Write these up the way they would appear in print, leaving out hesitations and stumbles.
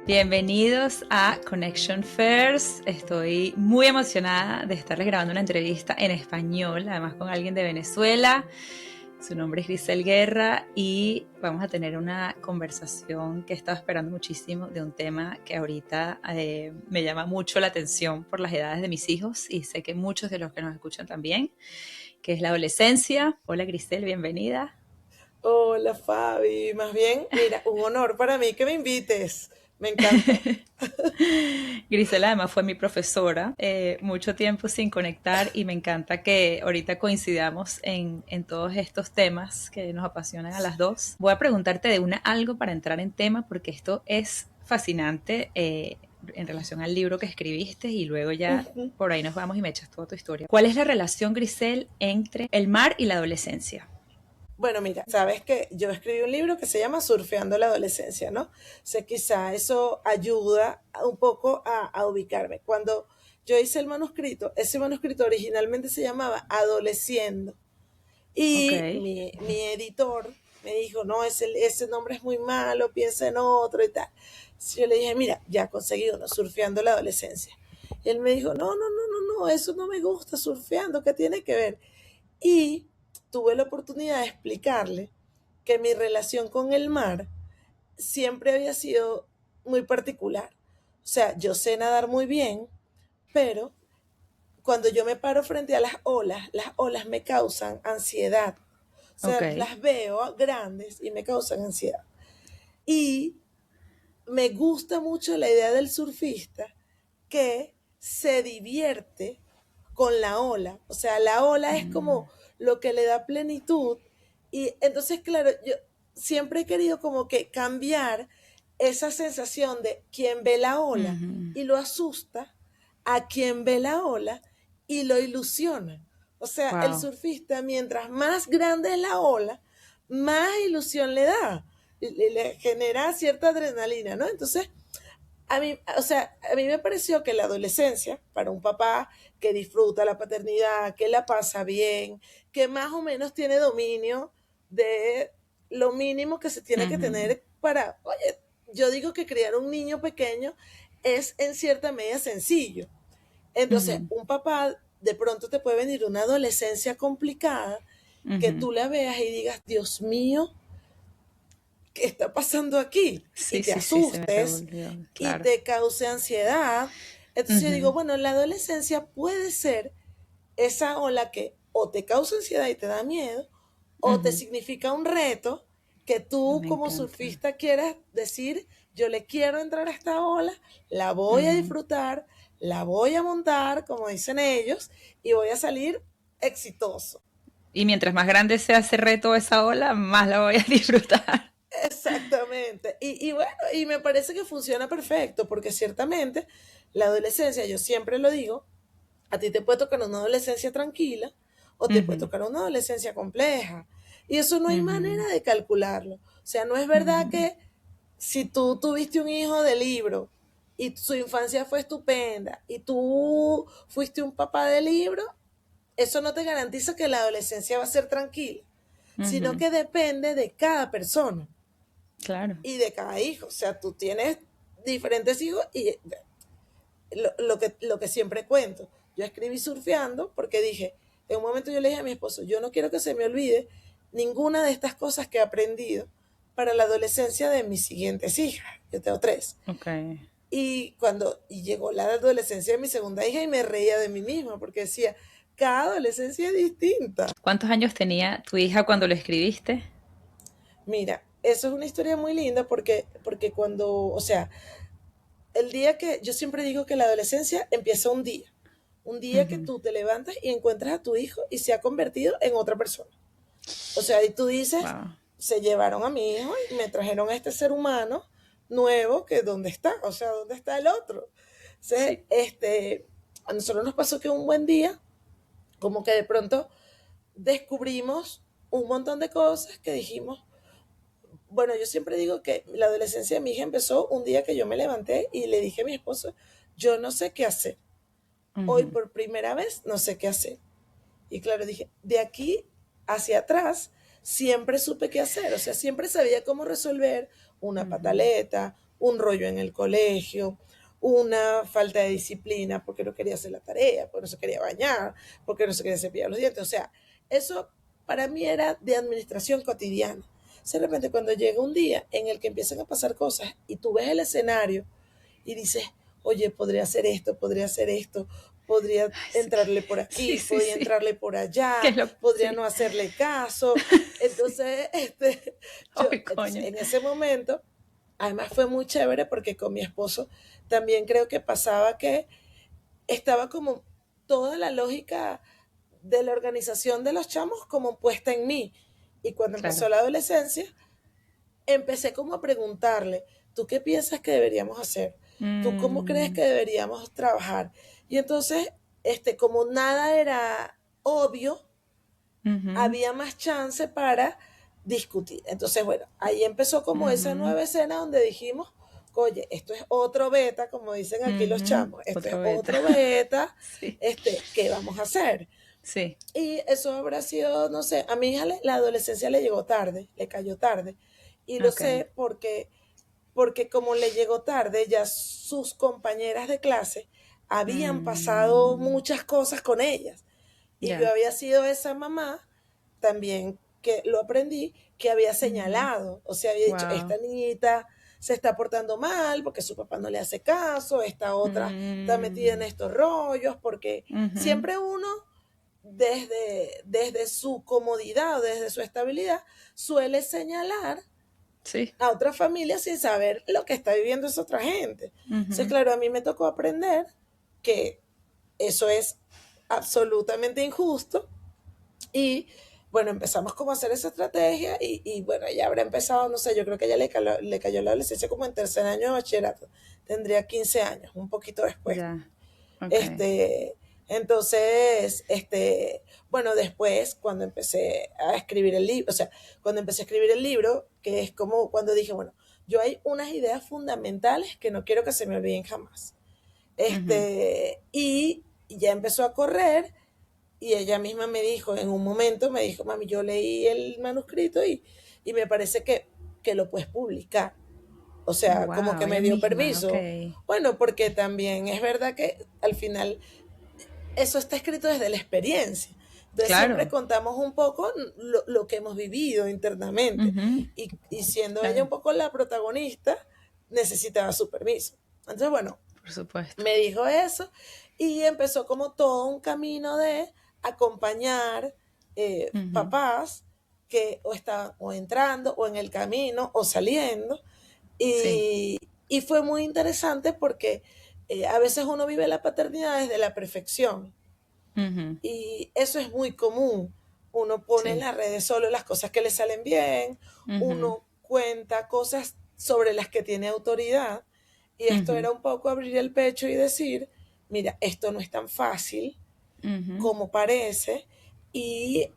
Bienvenidos a Connection First. Estoy muy emocionada de estarles grabando una entrevista en español, además con alguien de Venezuela. Su nombre es Grisel Guerra y vamos a tener una conversación que he estado esperando muchísimo de un tema que ahorita me llama mucho la atención por las edades de mis hijos y sé que muchos de los que nos escuchan también, que es la adolescencia. Hola Grisel, bienvenida. Hola Fabi, más bien, mira, un honor para mí que me invites, me encanta. Grisela además fue mi profesora, mucho tiempo sin conectar y me encanta que ahorita coincidamos en todos estos temas que nos apasionan a las dos. Voy a preguntarte de una algo para entrar en tema porque esto es fascinante en relación al libro que escribiste y luego ya Ujú. por ahí nos vamos y me echas toda tu historia. ¿Cuál es la relación, Grisel, entre el mar y la adolescencia? Bueno, mira, sabes que yo escribí un libro que se llama Surfeando la adolescencia, ¿no? O sea, quizá eso ayuda un poco a ubicarme. Cuando yo hice el manuscrito, ese manuscrito originalmente se llamaba Adoleciendo. Ok. Y mi editor me dijo, no, ese nombre es muy malo, piensa en otro y tal. Entonces yo le dije, mira, ya conseguí uno, Surfeando la adolescencia. Y él me dijo, no, eso no me gusta, surfeando, ¿qué tiene que ver? Y tuve la oportunidad de explicarle que mi relación con el mar siempre había sido muy particular. O sea, yo sé nadar muy bien, pero cuando yo me paro frente a las olas me causan ansiedad. O Ok. sea, las veo grandes y me causan ansiedad. Y me gusta mucho la idea del surfista que se divierte con la ola. O sea, la ola es Mm. como lo que le da plenitud. Y entonces, claro, yo siempre he querido como que cambiar esa sensación de quien ve la ola Ujú. y lo asusta a quien ve la ola y lo ilusiona. O sea, el Wow. surfista, mientras más grande es la ola, más ilusión le da, le genera cierta adrenalina, ¿no? Entonces, a mí, o sea, a mí me pareció que la adolescencia, para un papá que disfruta la paternidad, que la pasa bien, que más o menos tiene dominio de lo mínimo que se tiene que Ujú. tener para, oye, yo digo que criar un niño pequeño es en cierta medida sencillo. Entonces, Ujú. un papá de pronto te puede venir una adolescencia complicada que Ujú. tú la veas y digas, Dios mío, ¿qué está pasando aquí? Y Sí, te sí, sí, se me asustes revolvió, y claro. te cause ansiedad. Entonces yo digo, Ujú. bueno, la adolescencia puede ser esa ola que o te causa ansiedad y te da miedo, o te Ujú. significa un reto que tú Me como encanta. surfista quieras decir, yo le quiero entrar a esta ola, la voy a Ujú. disfrutar, la voy a montar, como dicen ellos, y voy a salir exitoso. Y mientras más grande sea ese reto, esa ola, más la voy a disfrutar. Exactamente. Y bueno, y me parece que funciona perfecto, porque ciertamente la adolescencia, yo siempre lo digo, a ti te puede tocar una adolescencia tranquila o te puede Ujú. tocar una adolescencia compleja. Y eso no hay Ujú. manera de calcularlo. O sea, no es verdad Ujú. que si tú tuviste un hijo de libro y su infancia fue estupenda y tú fuiste un papá de libro, eso no te garantiza que la adolescencia va a ser tranquila, sino Ujú. que depende de cada persona Claro. y de cada hijo. O sea, tú tienes diferentes hijos y lo que siempre cuento. Yo escribí surfeando porque dije, en un momento yo le dije a mi esposo, yo no quiero que se me olvide ninguna de estas cosas que he aprendido para la adolescencia de mis siguientes hijas. Yo tengo tres. Ok. Y llegó la adolescencia de mi segunda hija y me reía de mí misma porque decía, cada adolescencia es distinta. ¿Cuántos años tenía tu hija cuando lo escribiste? Mira, eso es una historia muy linda porque cuando, o sea, el día que yo siempre digo que la adolescencia empieza un día que Ujú. tú te levantas y encuentras a tu hijo y se ha convertido en otra persona. O sea, y tú dices, Wow. se llevaron a mi hijo y me trajeron a este ser humano nuevo que dónde está, o sea, dónde está el otro. Entonces, Sí. a nosotros nos pasó que un buen día, como que de pronto descubrimos un montón de cosas que dijimos, bueno, yo siempre digo que la adolescencia de mi hija empezó un día que yo me levanté y le dije a mi esposo, yo no sé qué hacer. Hoy Ujú. por primera vez no sé qué hacer. Y claro, dije, de aquí hacia atrás siempre supe qué hacer. O sea, siempre sabía cómo resolver una Ujú. pataleta, un rollo en el colegio, una falta de disciplina porque no quería hacer la tarea, porque no se quería bañar, porque no se quería cepillar los dientes. O sea, eso para mí era de administración cotidiana. De repente cuando llega un día en el que empiezan a pasar cosas y tú ves el escenario y dices, oye, podría hacer esto, podría Ay, sí. entrarle por Sí, aquí, sí, podría sí. entrarle por ¿Qué allá, es lo? podría Sí. no hacerle caso. Entonces, Ay, entonces coño. en ese momento, además fue muy chévere porque con mi esposo también creo que pasaba que estaba como toda la lógica de la organización de los chamos como puesta en mí. Y cuando empezó Claro. la adolescencia, empecé como a preguntarle, ¿tú qué piensas que deberíamos hacer? ¿Tú cómo crees que Mm, deberíamos trabajar? Y entonces, como nada era obvio, ujú, había más chance para discutir. Entonces, bueno, ahí empezó como esa ujú, nueva escena donde dijimos, oye, esto es otro beta, como dicen aquí los ujú. chamos, esto es Otro beta. otro beta, Sí, ¿qué vamos a hacer? sí. Y eso habrá sido, no sé, a mi hija la adolescencia le llegó tarde, le cayó tarde. Y lo Ok. sé porque como le llegó tarde, ya sus compañeras de clase habían pasado Mm, muchas cosas con ellas. Y yo ya. había sido esa mamá también que lo aprendí, que había Ujú. señalado, o sea, había dicho, Wow. esta niñita se está portando mal porque su papá no le hace caso, esta otra está metida en Mm, estos rollos, porque ujú. siempre uno desde su comodidad o desde su estabilidad suele señalar Sí. a otra familia sin saber lo que está viviendo esa otra gente. Entonces, Ujú. claro, a mí me tocó aprender que eso es absolutamente injusto y bueno, empezamos como a hacer esa estrategia y bueno, ella habrá empezado, no sé, yo creo que ella le cayó la adolescencia como en tercer año de bachillerato, tendría 15 años, un poquito después. Ya. Ok. Este, entonces, bueno, después cuando empecé a escribir el libro, o sea, cuando empecé a escribir el libro, que es como cuando dije, bueno, yo hay unas ideas fundamentales que no quiero que se me olviden jamás. Ujú. Y ya empezó a correr y ella misma me dijo, en un momento me dijo, mami, yo leí el manuscrito y me parece que lo puedes publicar. O sea, como Wow, que ella me dio misma. Ok. permiso. Bueno, porque también es verdad que al final eso está escrito desde la experiencia. Entonces siempre Claro. contamos un poco lo que hemos vivido internamente. Ujú. Y siendo ella Claro. un poco la protagonista, necesitaba su permiso. Entonces, bueno, Por supuesto. me dijo eso y empezó como todo un camino de acompañar Ujú. papás que o estaban o entrando o en el camino o saliendo Sí. y fue muy interesante porque a veces uno vive la paternidad desde la perfección Ujú. y eso es muy común. Uno pone en Sí. las redes solo las cosas que le salen bien, Ujú. uno cuenta cosas sobre las que tiene autoridad y esto Ujú. era un poco abrir el pecho y decir, mira, esto no es tan fácil Ujú. como parece y,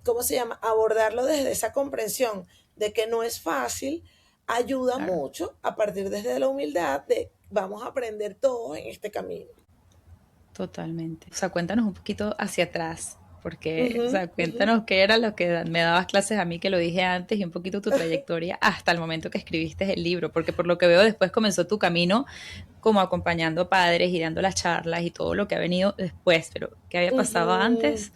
¿cómo se llama? Abordarlo desde esa comprensión de que no es fácil ayuda Claro. mucho a partir desde la humildad de vamos a aprender todos en este camino. Totalmente. O sea, cuéntanos un poquito hacia atrás, porque, o Ujú, sea, ujú. cuéntanos qué era lo que me dabas clases a mí, que lo dije antes, y un poquito tu trayectoria hasta el momento que escribiste el libro, porque por lo que veo después comenzó tu camino como acompañando padres y dando las charlas y todo lo que ha venido después, pero ¿qué había pasado Ujú. antes?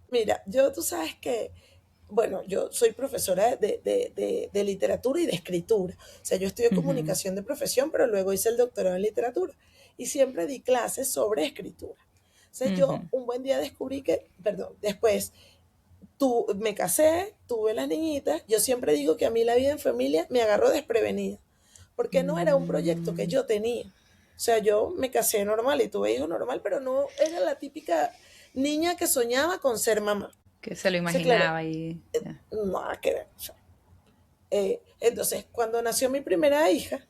Mira, tú sabes que, bueno, yo soy profesora de literatura y de escritura. O sea, yo estudié Ujú, comunicación de profesión, pero luego hice el doctorado en literatura. Y siempre di clases sobre escritura. Entonces yo ujú, un buen día descubrí que, perdón, después me casé, tuve las niñitas. Yo siempre digo que a mí la vida en familia me agarró desprevenida, porque no era un proyecto que mm, yo tenía. O sea, yo me casé normal y tuve hijos normal, pero no era la típica niña que soñaba con ser mamá. que se lo Entonces, claro, imaginaba y ya. nada que ver. O sea, entonces, cuando nació mi primera hija,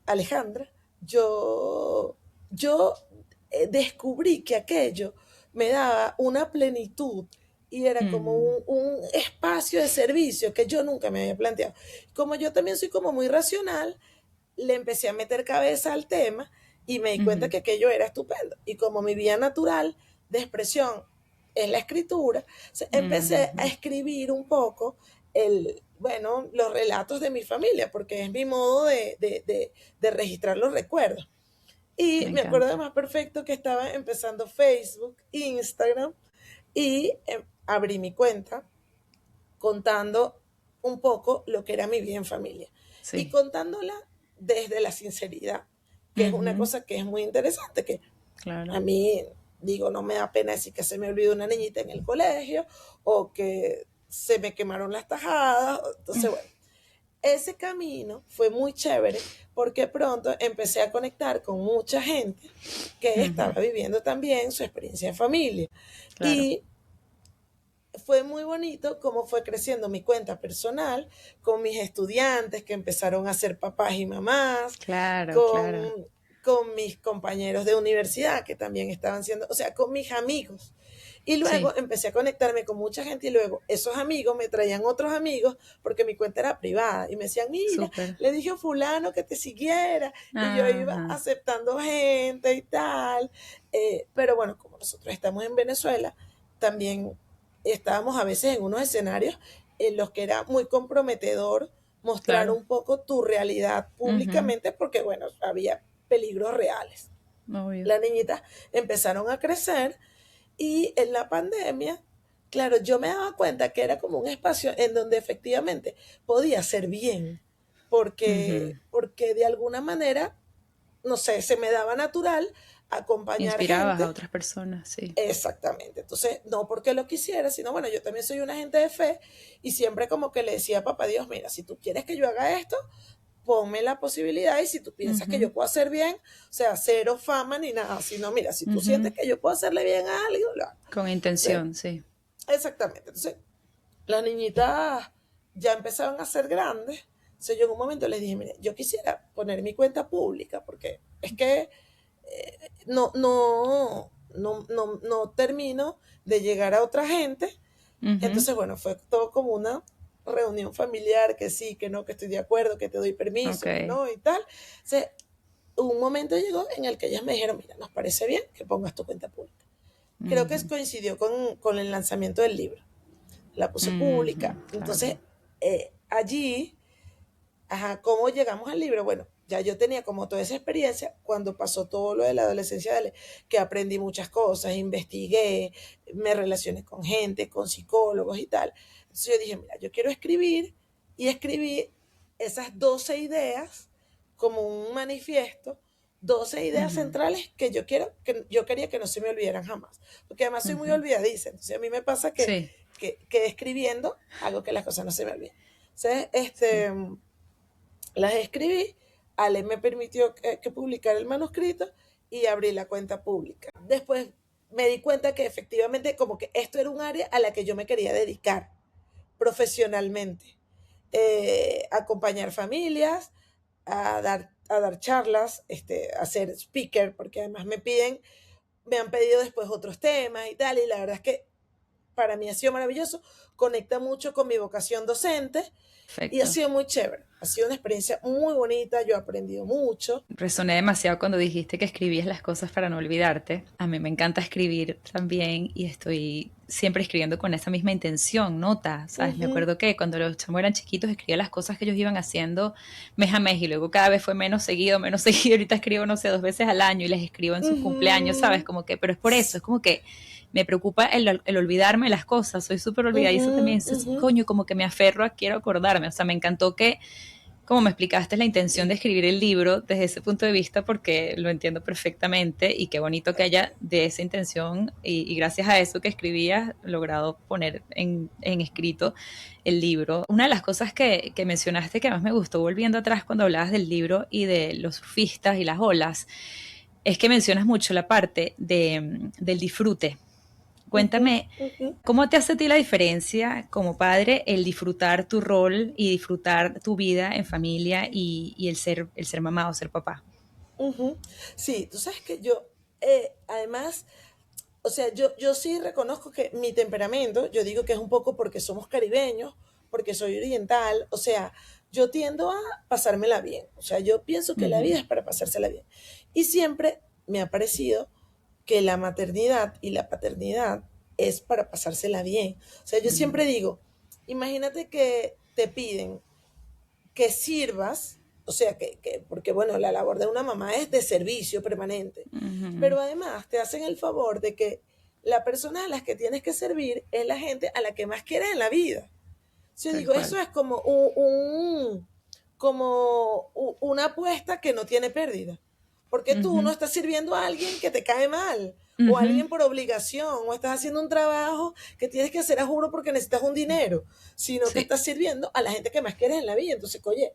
Alejandra, yo descubrí que aquello me daba una plenitud y era como Ujú, un espacio de servicio que yo nunca me había planteado. Como yo también soy como muy racional, le empecé a meter cabeza al tema y me di cuenta ujú, que aquello era estupendo. Y como mi vía natural de expresión es la escritura, empecé a ujú, escribir un poco bueno, los relatos de mi familia, porque es mi modo de registrar los recuerdos. Y Me me acuerdo encanta. además perfecto que estaba empezando Facebook, Instagram, y abrí mi cuenta contando un poco lo que era mi vida en familia. Y Sí. contándola desde la sinceridad, que es una Ujú, cosa que es muy interesante, que a claro. mí, digo, no me da pena decir que se me olvidó una niñita en el colegio o que se me quemaron las tajadas. Entonces, bueno, ese camino fue muy chévere porque pronto empecé a conectar con mucha gente que Ujú, estaba viviendo también su experiencia en familia. claro, Y fue muy bonito cómo fue creciendo mi cuenta personal con mis estudiantes que empezaron a ser papás y mamás, claro, con, claro. con mis compañeros de universidad que también estaban siendo, o sea, con mis amigos. Y Sí, luego empecé a conectarme con mucha gente y luego esos amigos me traían otros amigos porque mi cuenta era privada y me decían, mira, súper. le dije a fulano que te siguiera y yo iba Ajá, aceptando gente y tal. Pero bueno, como nosotros estamos en Venezuela, también estábamos a veces en unos escenarios en los que era muy comprometedor mostrar claro. un poco tu realidad Ujú, públicamente porque, bueno, había peligros reales. obvio. Las niñitas empezaron a crecer y en la pandemia, claro, yo me daba cuenta que era como un espacio en donde efectivamente podía ser bien, Ujú. porque de alguna manera, no sé, se me daba natural acompañar Inspirabas a gente. otras personas, sí. Exactamente. Entonces, no porque lo quisiera, sino bueno, yo también soy una gente de fe y siempre como que le decía a papá Dios, mira, si tú quieres que yo haga esto, ponme la posibilidad y si tú piensas que Ujú, yo puedo hacer bien, o sea, cero fama ni nada, sino mira, si tú ujú. sientes que yo puedo hacerle bien a alguien, lo hago. Con Entonces, intención, sí. exactamente. Entonces, las niñitas ya empezaron a ser grandes. Entonces, yo en un momento les dije, mire, yo quisiera poner mi cuenta pública porque es que no termino de llegar a otra gente. Ujú, Entonces, bueno, fue todo como una reunión familiar, que sí, que no, que estoy de acuerdo, que te doy ok. permiso, que no y tal. O sea, un momento llegó en el que ellas me dijeron, mira, nos parece bien que pongas tu cuenta pública. Creo que Ujú, coincidió con el lanzamiento del libro. La puse pública. ujú, Entonces, claro. allí, ajá, ¿cómo llegamos al libro? Bueno, ya yo tenía como toda esa experiencia cuando pasó todo lo de la adolescencia, que aprendí muchas cosas, investigué, me relacioné con gente, con psicólogos y tal. Entonces yo dije, mira, yo quiero escribir y escribí esas 12 ideas como un manifiesto, 12 ideas Ujú, centrales que yo quería que no se me olvidaran jamás, porque además soy muy ujú. olvidadiza, entonces a mí me pasa Sí, que escribiendo hago que las cosas no se me olviden. Entonces, sí. las escribí, Ale me permitió que publicara el manuscrito y abrí la cuenta pública. Después me di cuenta que efectivamente como que esto era un área a la que yo me quería dedicar profesionalmente. Acompañar familias, a dar charlas, a ser speaker, porque además me han pedido después otros temas y tal, y la verdad es que para mí ha sido maravilloso, conecta mucho con mi vocación docente y ha Perfecto. sido muy chévere. Ha sido una experiencia muy bonita, yo he aprendido mucho. Resoné demasiado cuando dijiste que escribías las cosas para no olvidarte. A mí me encanta escribir también y estoy siempre escribiendo con esa misma intención, nota, ¿sabes? Me Ujú, acuerdo que cuando los chamos eran chiquitos escribía las cosas que ellos iban haciendo mes a mes y luego cada vez fue menos seguido, menos seguido. Ahorita escribo, no sé, 2 veces al año y les escribo en sus cumpleaños, ¿sabes? ujú, Como que, pero es por eso, es como que me preocupa el olvidarme las cosas. Soy súper olvidadiza también. ujú, Entonces, ujú. coño, como que me aferro a quiero acordarme. O sea, me encantó que como me explicaste la intención de escribir el libro desde ese punto de vista, porque lo entiendo perfectamente y qué bonito que haya de esa intención y gracias a eso que escribías logrado poner en escrito el libro. Una de las cosas que mencionaste que más me gustó volviendo atrás cuando hablabas del libro y de los surfistas y las olas, es que mencionas mucho la parte del disfrute. Ujú, Cuéntame, ujú, ¿cómo te hace a ti la diferencia como padre el disfrutar tu rol y disfrutar tu vida en familia y el ser mamá o ser papá? ujú. Sí, tú sabes que yo, además, o sea, yo sí reconozco que mi temperamento, yo digo que es un poco porque somos caribeños, porque soy oriental, o sea, yo tiendo a pasármela bien, o sea, yo pienso que la Ujú, vida es para pasársela bien. Y siempre me ha parecido que la maternidad y la paternidad es para pasársela bien. O sea, yo ujú, siempre digo, imagínate que te piden que sirvas, o sea, porque bueno, la labor de una mamá es de servicio permanente, Ujú. pero además te hacen el favor de que la persona a la que tienes que servir es la gente a la que más quieres en la vida. Yo Tal digo, eso cual. es como una apuesta que no tiene pérdida. Porque tú no Ujú. estás sirviendo a alguien que te cae mal, o a Ujú. alguien por obligación, o estás haciendo un trabajo que tienes que hacer a juro porque necesitas un dinero, sino que Sí. estás sirviendo a la gente que más quieres en la vida. Entonces, oye,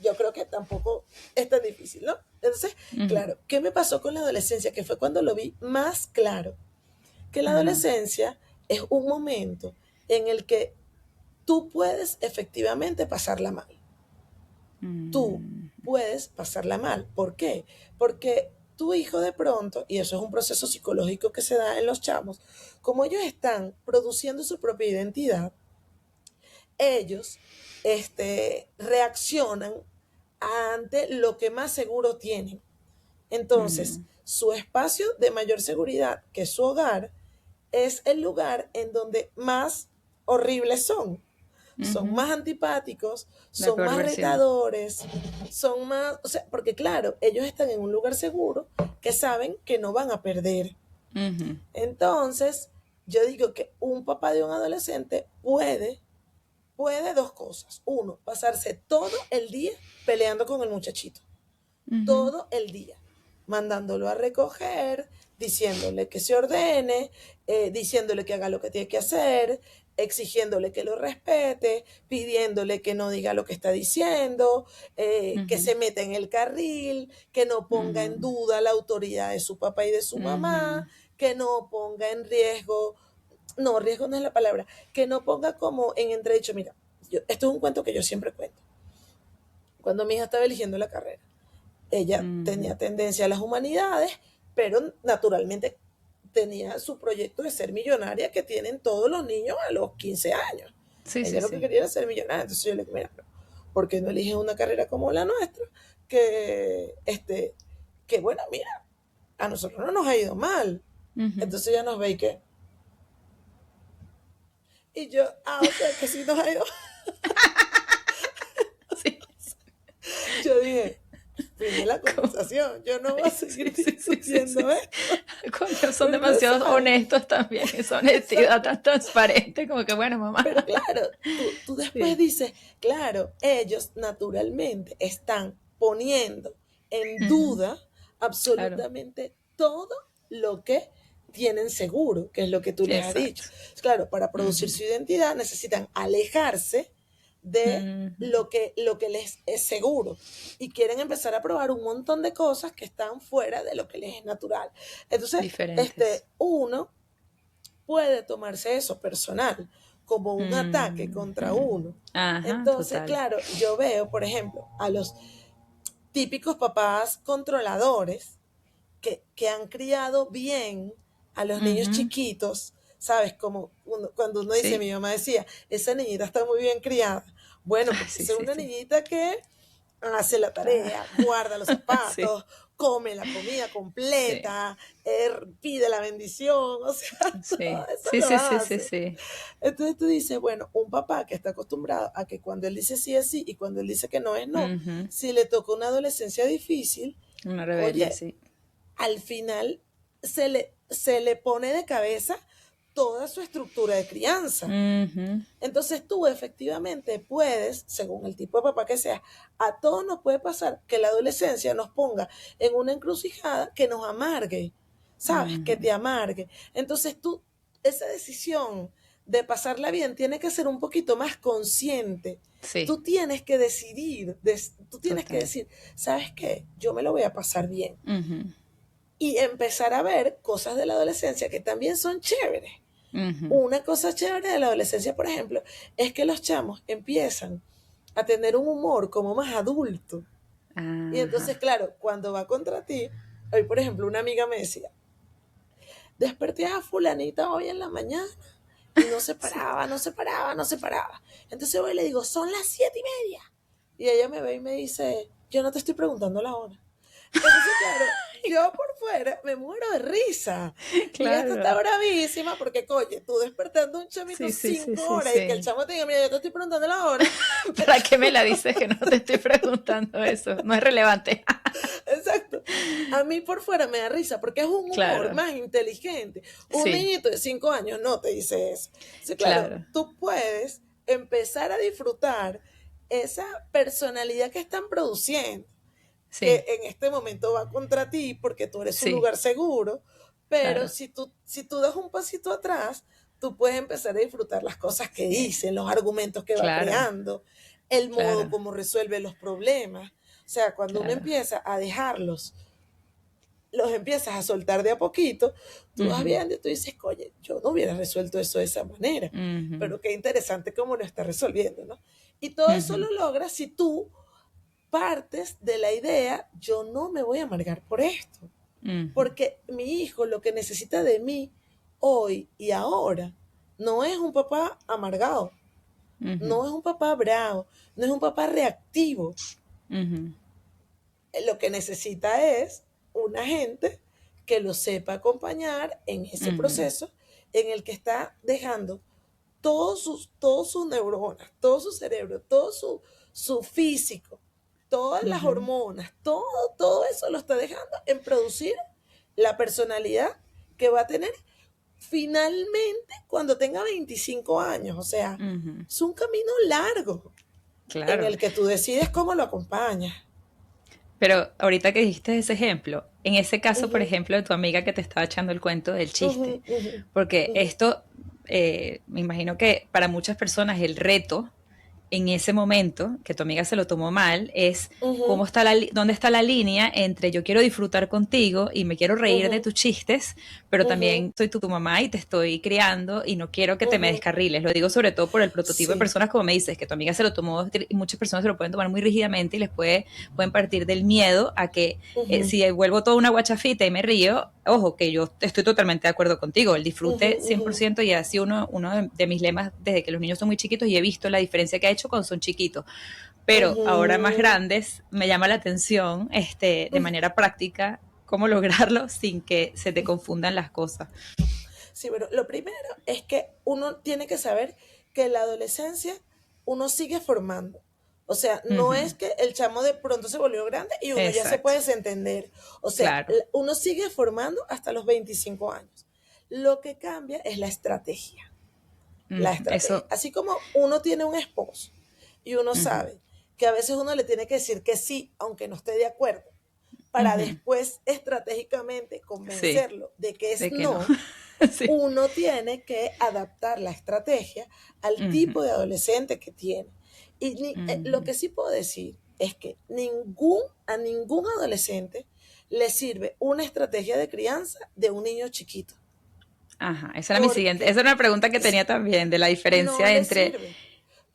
yo creo que tampoco es tan difícil, ¿no? Entonces, Ujú. claro, ¿qué me pasó con la adolescencia? Que fue cuando lo vi más claro, que la Ajá. adolescencia es un momento en el que tú puedes efectivamente pasarla mal. Tú Mm. puedes pasarla mal. ¿Por qué? Porque tu hijo de pronto, y eso es un proceso psicológico que se da en los chamos, como ellos están produciendo su propia identidad, ellos reaccionan ante lo que más seguro tienen. Entonces, Mm. su espacio de mayor seguridad, que es su hogar, es el lugar en donde más horribles son. Son Ujú. más antipáticos, La son peor más versión. retadores, son más, o sea, porque claro, ellos están en un lugar seguro que saben que no van a perder. Ujú. Entonces, yo digo que un papá de un adolescente puede dos cosas. Uno, pasarse todo el día peleando con el muchachito, Ujú. todo el día, mandándolo a recoger, diciéndole que se ordene, diciéndole que haga lo que tiene que hacer, exigiéndole que lo respete, pidiéndole que no diga lo que está diciendo, que Ujú. se meta en el carril, que no ponga en Mm. duda la autoridad de su papá y de su Ujú. mamá, que no ponga en riesgo, no, riesgo no es la palabra, que no ponga como en entredicho, mira, esto es un cuento que yo siempre cuento. Cuando mi hija estaba eligiendo la carrera, ella Ujú. tenía tendencia a las humanidades, pero naturalmente tenía su proyecto de ser millonaria que tienen todos los niños a los 15 años. Sí, Ella sí, lo que sí. quería era ser millonaria. Entonces yo le dije, mira, ¿por qué no eliges una carrera como la nuestra? Que, que bueno, mira, a nosotros no nos ha ido mal. Ujú. Entonces ella nos ve y que, y yo, o sea, que sí nos ha ido. Sí. Yo dije, fin de la Como- conversación, yo no voy a Ay, seguir sí, sí, sí, sí, sí, discutiendo sí. esto. Coño, son Porque, demasiado ¿sabes? honestos también. Esa honestidad Exacto. tan transparente, como que bueno, mamá. Pero claro, tú después Sí. dices, claro, ellos naturalmente están poniendo en Ujú. duda Claro. absolutamente todo lo que tienen seguro, que es lo que tú les has dicho. Exacto. Claro, para producir Ujú. su identidad necesitan alejarse de Ujú. lo que les es seguro y quieren empezar a probar un montón de cosas que están fuera de lo que les es natural. Entonces, Diferentes. uno puede tomarse eso personal como un ataque contra Ujú. uno. Ajá, Entonces, total. claro, yo veo, por ejemplo, a los típicos papás controladores que han criado bien a los niños Ujú. chiquitos, ¿sabes? Cuando uno dice, Sí. mi mamá decía, esa niñita está muy bien criada. Bueno, Ay, porque sí, esa es sí, una sí. niñita que hace la Está. tarea, guarda los Sí, zapatos, come la comida sí, completa, pide la bendición, o sea, todo sí. eso Sí, lo sí, sí, sí, hace. sí. Entonces tú dices, bueno, un papá que está acostumbrado a que cuando él dice sí es sí y cuando él dice que no es no, Ujú. si le toca una adolescencia difícil, Una rebelde, oye, sí. al final se le pone de cabeza toda su estructura de crianza. Ujú. Entonces tú efectivamente puedes, según el tipo de papá que sea, a todos nos puede pasar que la adolescencia nos ponga en una encrucijada que nos amargue, ¿sabes? Que Ujú. te amargue. Entonces tú, esa decisión de pasarla bien tiene que ser un poquito más consciente. Sí, Tú tienes que decidir, tú tienes que total. decir, ¿sabes qué? Yo me lo voy a pasar bien. Ujú. Y empezar a ver cosas de la adolescencia que también son chéveres. Ujú. Una cosa chévere de la adolescencia, por ejemplo, es que los chamos empiezan a tener un humor como más adulto. Y entonces, Ajá. claro, cuando va contra ti, hoy, por ejemplo, una amiga me decía, desperté a fulanita hoy en la mañana y no se Sí. paraba, no se paraba, no se paraba. Entonces hoy le digo, son las 7:30. Y ella me ve y me dice, yo no te estoy preguntando la hora. Entonces, claro, yo por fuera me muero de risa. Y esta está Claro. bravísima porque, coño, tú despertando a un chamito Sí, sí, sí, 5 sí, horas y que el sí. chamo te diga, mira, yo te estoy preguntando la hora. ¿Para qué me la dices que no te estoy preguntando eso? No es relevante. Exacto. A mí por fuera me da risa porque es un humor Claro, más inteligente. Un sí, niñito de 5 años no te dice eso. Sí, claro, claro, tú puedes empezar a disfrutar esa personalidad que están produciendo, que sí, en este momento va contra ti porque tú eres un sí, lugar seguro, pero claro, si tú das un pasito atrás, tú puedes empezar a disfrutar las cosas que sí, dicen, los argumentos que va claro, creando, el modo claro, como resuelve los problemas. O sea, cuando uno claro. empieza a dejarlos, los empiezas a soltar de a poquito, tú vas Ujú, viendo y tú dices, oye, yo no hubiera resuelto eso de esa manera, ujú, pero qué interesante cómo lo está resolviendo, ¿no? Y todo eso ujú, lo logras si tú partes de la idea, yo no me voy a amargar por esto, ujú, porque mi hijo lo que necesita de mí hoy y ahora no es un papá amargado, ujú, no es un papá bravo, no es un papá reactivo. ujú, Lo que necesita es una gente que lo sepa acompañar en ese ujú, proceso en el que está dejando todos sus neuronas, todo su cerebro, todo su físico, todas las ujú. hormonas, todo eso lo está dejando en producir la personalidad que va a tener finalmente cuando tenga 25 años. O sea, Ujú. es un camino largo en Claro. el que tú decides cómo lo acompañas. Pero ahorita que dijiste ese ejemplo, en ese caso, por Ujú, ejemplo, de tu amiga que te estaba echando el cuento del ujú, chiste, ujú, porque ujú, esto, me imagino que para muchas personas el reto en ese momento, que tu amiga se lo tomó mal, es ujú, dónde está la línea entre yo quiero disfrutar contigo y me quiero reír de ujú, tus chistes, pero ujú, también soy tu mamá y te estoy criando y no quiero que te me ujú. descarriles. Lo digo sobre todo por el prototipo de Sí. personas como me dices, que tu amiga se lo tomó y muchas personas se lo pueden tomar muy rígidamente y pueden partir del miedo a que Ujú, si vuelvo toda una guachafita y me río, ojo, que yo estoy totalmente de acuerdo contigo, el ujú, disfrute cien por ujú, ciento y ha sido uno de mis lemas desde que los niños son muy chiquitos y he visto la diferencia que ha hecho cuando son chiquitos. Pero ahora más ujú, grandes me llama la atención de ujú. manera práctica cómo lograrlo sin que se te confundan las cosas. Sí, bueno, lo primero es que uno tiene que saber que en la adolescencia uno sigue formando. O sea, no es Ujú. que el chamo de pronto se volvió grande y uno ya se Exacto, puede desentender. O sea, claro. uno sigue formando hasta los 25 años. Lo que cambia es la estrategia. La estrategia. Eso. Así como uno tiene un esposo y uno Ujú, sabe que a veces uno le tiene que decir que sí, aunque no esté de acuerdo, para ujú. después estratégicamente Sí, convencerlo de que es de que no. no, Sí. uno tiene que adaptar la estrategia al Ujú, tipo de adolescente que tiene. Y lo ujú. que sí puedo decir es que a ningún adolescente le sirve una estrategia de crianza de un niño chiquito, Ajá, esa era mi siguiente. porque Esa era una pregunta que tenía también, de la no diferencia le entre sirve,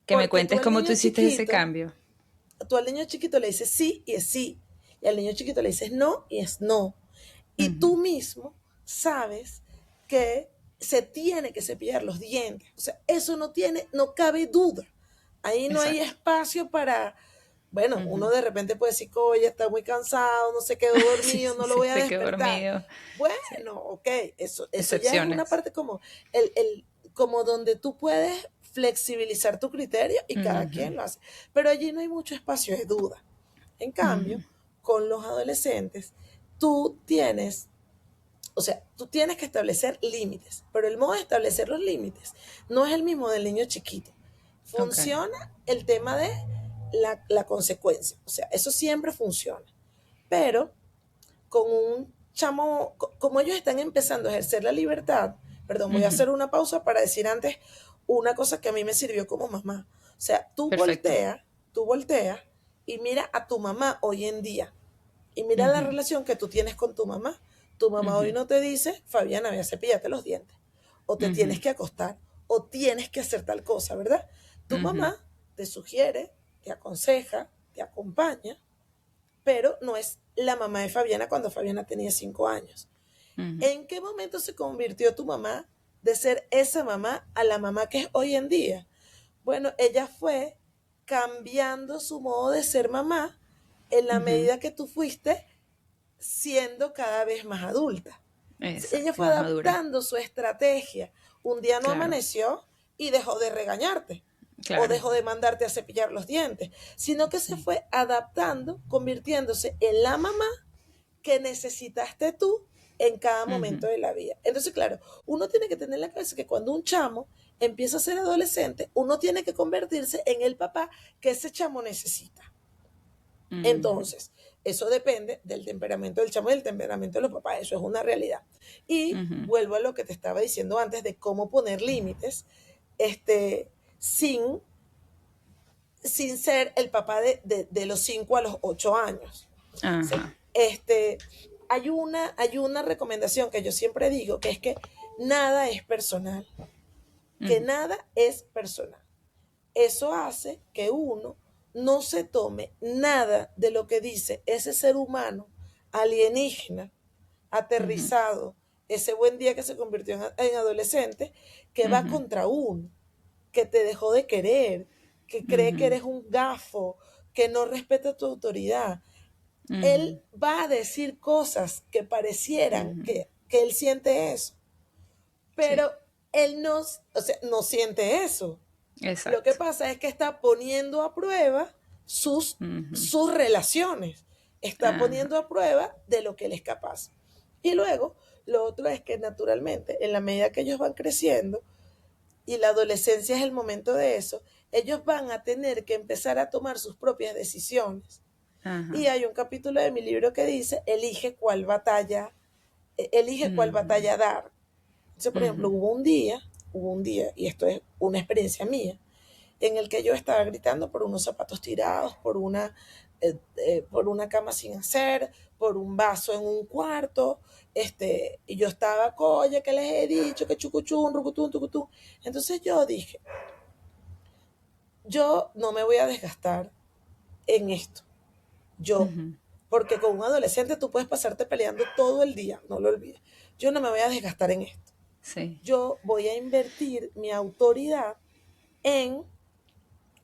que me porque tú cuentes al cómo tú niño hiciste ese chiquito, cambio. tú al niño chiquito le dices sí y es sí, y al niño chiquito le dices no y es no. Y Ujú, tú mismo sabes que se tiene que cepillar los dientes. O sea, eso no cabe duda. Ahí no hay exacto. espacio para, bueno, uno Ujú. de repente puede decir, oye, está muy cansado, no se quedó Sí, dormido, sí, no lo sí, voy a se quedó despertar. dormido. Sí, Bueno, ok, eso ya es una excepciones. parte como, como donde tú puedes flexibilizar tu criterio y cada Ujú, quien lo hace. Pero allí no hay mucho espacio de duda. En cambio, ujú, con los adolescentes, tú tienes, o sea, tú tienes que establecer límites, pero el modo de establecer los límites no es el mismo del niño chiquito. ok. Funciona el tema de la consecuencia, o sea, eso siempre funciona, pero con un chamo, como ellos están empezando a ejercer la libertad, perdón, voy a Ujú, hacer una pausa para decir antes una cosa que a mí me sirvió como mamá. O sea, perfecto. tú volteas y mira a tu mamá hoy en día y mira la Ujú, relación que tú tienes con tu mamá. Tu mamá hoy ujú, no te dice, Fabiana, voy a cepillarte los dientes, o te tienes ujú, que acostar, o tienes que hacer tal cosa, ¿verdad? Tu ujú, mamá te sugiere, te aconseja, te acompaña, pero no es la mamá de Fabiana cuando Fabiana tenía 5 años. ujú. ¿En qué momento se convirtió tu mamá de ser esa mamá a la mamá que es hoy en día? Bueno, ella fue cambiando su modo de ser mamá en la Ujú, medida que tú fuiste siendo cada vez más adulta. Ella Exacto, fue más madura. adaptando su estrategia. Un día no Claro, amaneció y dejó de regañarte o claro. dejó de mandarte a cepillar los dientes, sino que se fue adaptando, convirtiéndose en la mamá que necesitaste tú en cada momento Ujú, de la vida. Entonces, claro, uno tiene que tener en la cabeza que cuando un chamo empieza a ser adolescente, uno tiene que convertirse en el papá que ese chamo necesita. ujú, Entonces, eso depende del temperamento del chamo y del temperamento de los papás, eso es una realidad. Y ujú, vuelvo a lo que te estaba diciendo antes de cómo poner límites, este, sin, sin ser el papá de los 5 a los 8 años. ajá, Este, hay una recomendación que yo siempre digo, que es que nada es personal, que ujú, nada es personal. Eso hace que uno no se tome nada de lo que dice ese ser humano alienígena, ujú, aterrizado, ese buen día que se convirtió en adolescente, que va ujú, contra uno, que te dejó de querer, que cree que ujú, eres un gafo, que no respeta tu autoridad. ujú, Él va a decir cosas que parecieran ujú. que él siente eso, Sí, pero él no, o sea, no siente eso. Lo que exacto. pasa es que está poniendo a prueba Ujú, sus relaciones, está ajá, poniendo a prueba de lo que él es capaz. Y luego, lo otro es que naturalmente, en la medida que ellos van creciendo, y la adolescencia es el momento de eso, ellos van a tener que empezar a tomar sus propias decisiones. Y ajá, hay un capítulo de mi libro que dice, elige cuál ujú, batalla dar. Entonces, por ejemplo, ujú, hubo un día, y esto es una experiencia mía, en el que yo estaba gritando por unos zapatos tirados, por una cama sin hacer, por un vaso en un cuarto, y yo estaba, coye, que les he dicho, que chucuchún, rucutún, tucutún. Entonces yo dije, yo no me voy a desgastar en esto, yo, ujú. porque con un adolescente tú puedes pasarte peleando todo el día, no lo olvides. Yo no me voy a desgastar en esto. Sí. Yo voy a invertir mi autoridad en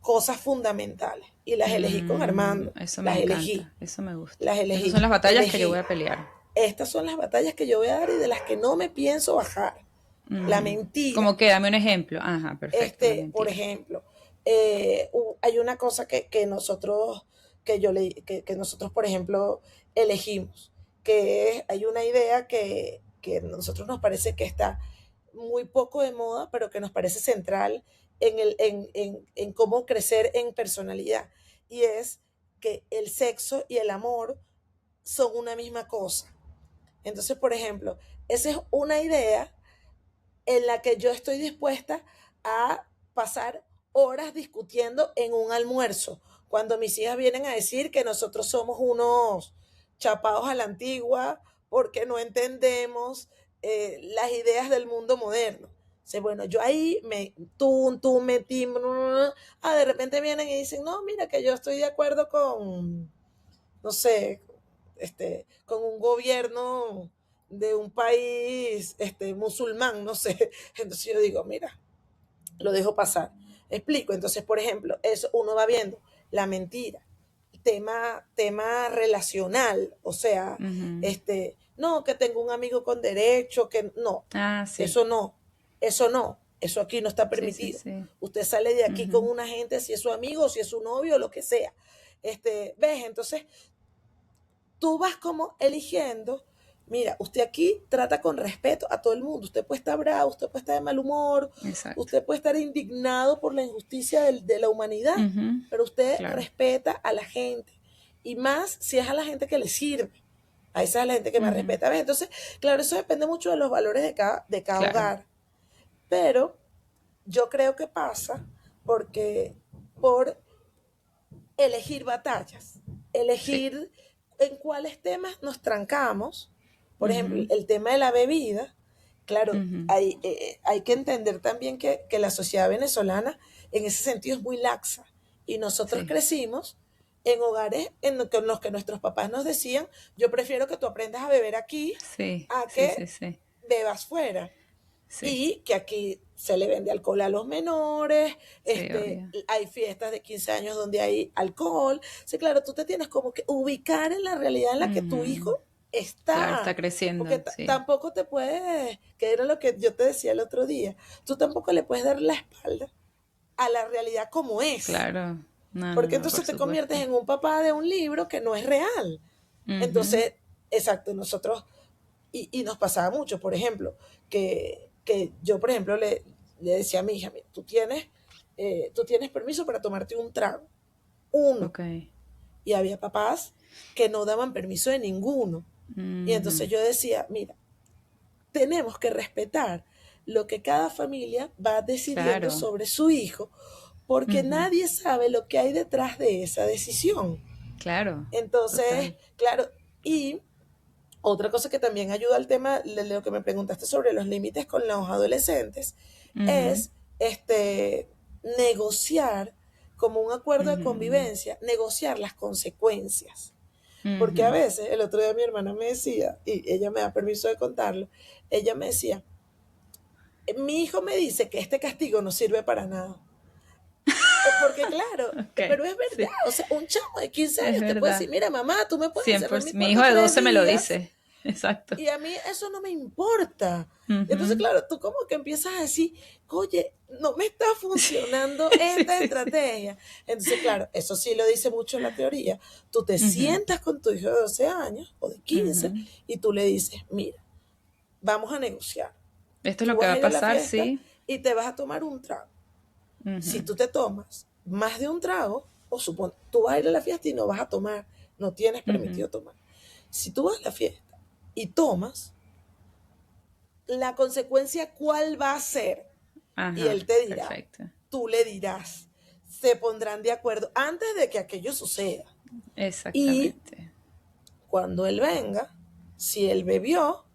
cosas fundamentales. Y las elegí con Armando, Eso me las elegí, encanta, eso me gusta. las Esas son elegí, las batallas que yo voy elegí. a pelear. Estas son las batallas que yo voy a dar y de las que no me pienso bajar. La Ujú. mentira. Como que dame un ejemplo. Ajá, perfecto, la Por mentira. ejemplo, hay una cosa que nosotros, que nosotros, por ejemplo, elegimos, que es, hay una idea que a nosotros nos parece que está muy poco de moda, pero que nos parece central en cómo crecer en personalidad. Y es que el sexo y el amor son una misma cosa. Entonces, por ejemplo, esa es una idea en la que yo estoy dispuesta a pasar horas discutiendo en un almuerzo, cuando mis hijas vienen a decir que nosotros somos unos chapados a la antigua porque no entendemos las ideas del mundo moderno. O sea, bueno, yo ahí tú metí, de repente vienen y dicen, no, mira que yo estoy de acuerdo con, no sé, con un gobierno de un país musulmán, no sé. Entonces yo digo, mira, lo dejo pasar. Explico. Entonces, por ejemplo, eso uno va viendo la mentira, tema relacional, o sea, Ujú. no, que tengo un amigo con derecho, que no, Ah, sí. eso no, eso no, eso aquí no está Sí, sí, permitido. sí. Usted sale de aquí con Ujú. una gente, si es su amigo, si es su novio, lo que sea. ¿Ves? Entonces, tú vas como eligiendo, mira, usted aquí trata con respeto a todo el mundo, usted puede estar bravo, usted puede estar de mal humor, Exacto. usted puede estar indignado por la injusticia de la humanidad, Ujú. pero usted Claro. respeta a la gente, y más si es a la gente que le sirve, a esa es la gente que más Ujú. respeta. ¿Ves? Entonces, claro, eso depende mucho de los valores de cada Claro. hogar, pero yo creo que pasa porque por elegir batallas, Sí. elegir en cuáles temas nos trancamos. Por ejemplo, Ujú. el tema de la bebida, claro, Ujú. hay que entender también que la sociedad venezolana en ese sentido es muy laxa. Y nosotros Sí. crecimos en hogares en los que nuestros papás nos decían, yo prefiero que tú aprendas a beber aquí Sí. a Sí, sí, que sí. bebas fuera, Sí. y que aquí se le vende alcohol a los menores, Sí, obvio. hay fiestas de 15 años donde hay alcohol. Sí, claro, tú te tienes como que ubicar en la realidad en la que tu Ujú. hijo Claro, está, está porque creciendo, sí. tampoco te puedes, que era lo que yo te decía el otro día, tú tampoco le puedes dar la espalda a la realidad como es, Claro. No, no, porque no, por entonces te conviertes supuesto. en un papá de un libro que no es real. Ujú, Entonces, exacto, nosotros, y nos pasaba mucho, por ejemplo, que yo, por ejemplo, le decía a mi hija, "Mira, tú tienes permiso para tomarte un trago, uno", ok. y había papás que no daban permiso de ninguno. Y Ujú, entonces yo decía, mira, tenemos que respetar lo que cada familia va decidiendo claro. sobre su hijo, porque Ujú, nadie sabe lo que hay detrás de esa decisión. claro. Entonces, Total. claro, y otra cosa que también ayuda al tema de lo que me preguntaste sobre los límites con los adolescentes Ujú, es negociar como un acuerdo de ujú, convivencia, negociar las consecuencias. Porque a ujú. veces, el otro día mi hermana me decía, y ella me da permiso de contarlo, ella me decía, mi hijo me dice que este castigo no sirve para nada. Porque claro, Ok, pero es verdad, sí, o sea, un chamo de 15 es años te puede decir, verdad. mira mamá, tú me puedes encerrar en mi 100%. Mi hijo cuarto de tres 12 me lo días dice. Exacto. y a mí eso no me importa. Entonces, Ujú. claro, tú como que empiezas a decir, oye, no me está funcionando Sí, esta sí, sí. estrategia. Entonces, claro, eso sí lo dice mucho la teoría. Tú te Ujú, sientas con tu hijo de 12 años o de 15 ujú. y tú le dices, mira, vamos a negociar. Esto es lo Tú que vas va a a ir a la pasar, fiesta sí. y te vas a tomar un trago. Si Ujú, tú te tomas más de un trago, o supón, tú vas a ir a la fiesta y no vas a tomar, no tienes ujú. permitido tomar. Si tú vas a la fiesta y tomas, la consecuencia cuál va a ser. Y Ajá, él te dirá, perfecto. tú le dirás, se pondrán de acuerdo antes de que aquello suceda. Y Exactamente. cuando él venga, si él bebió,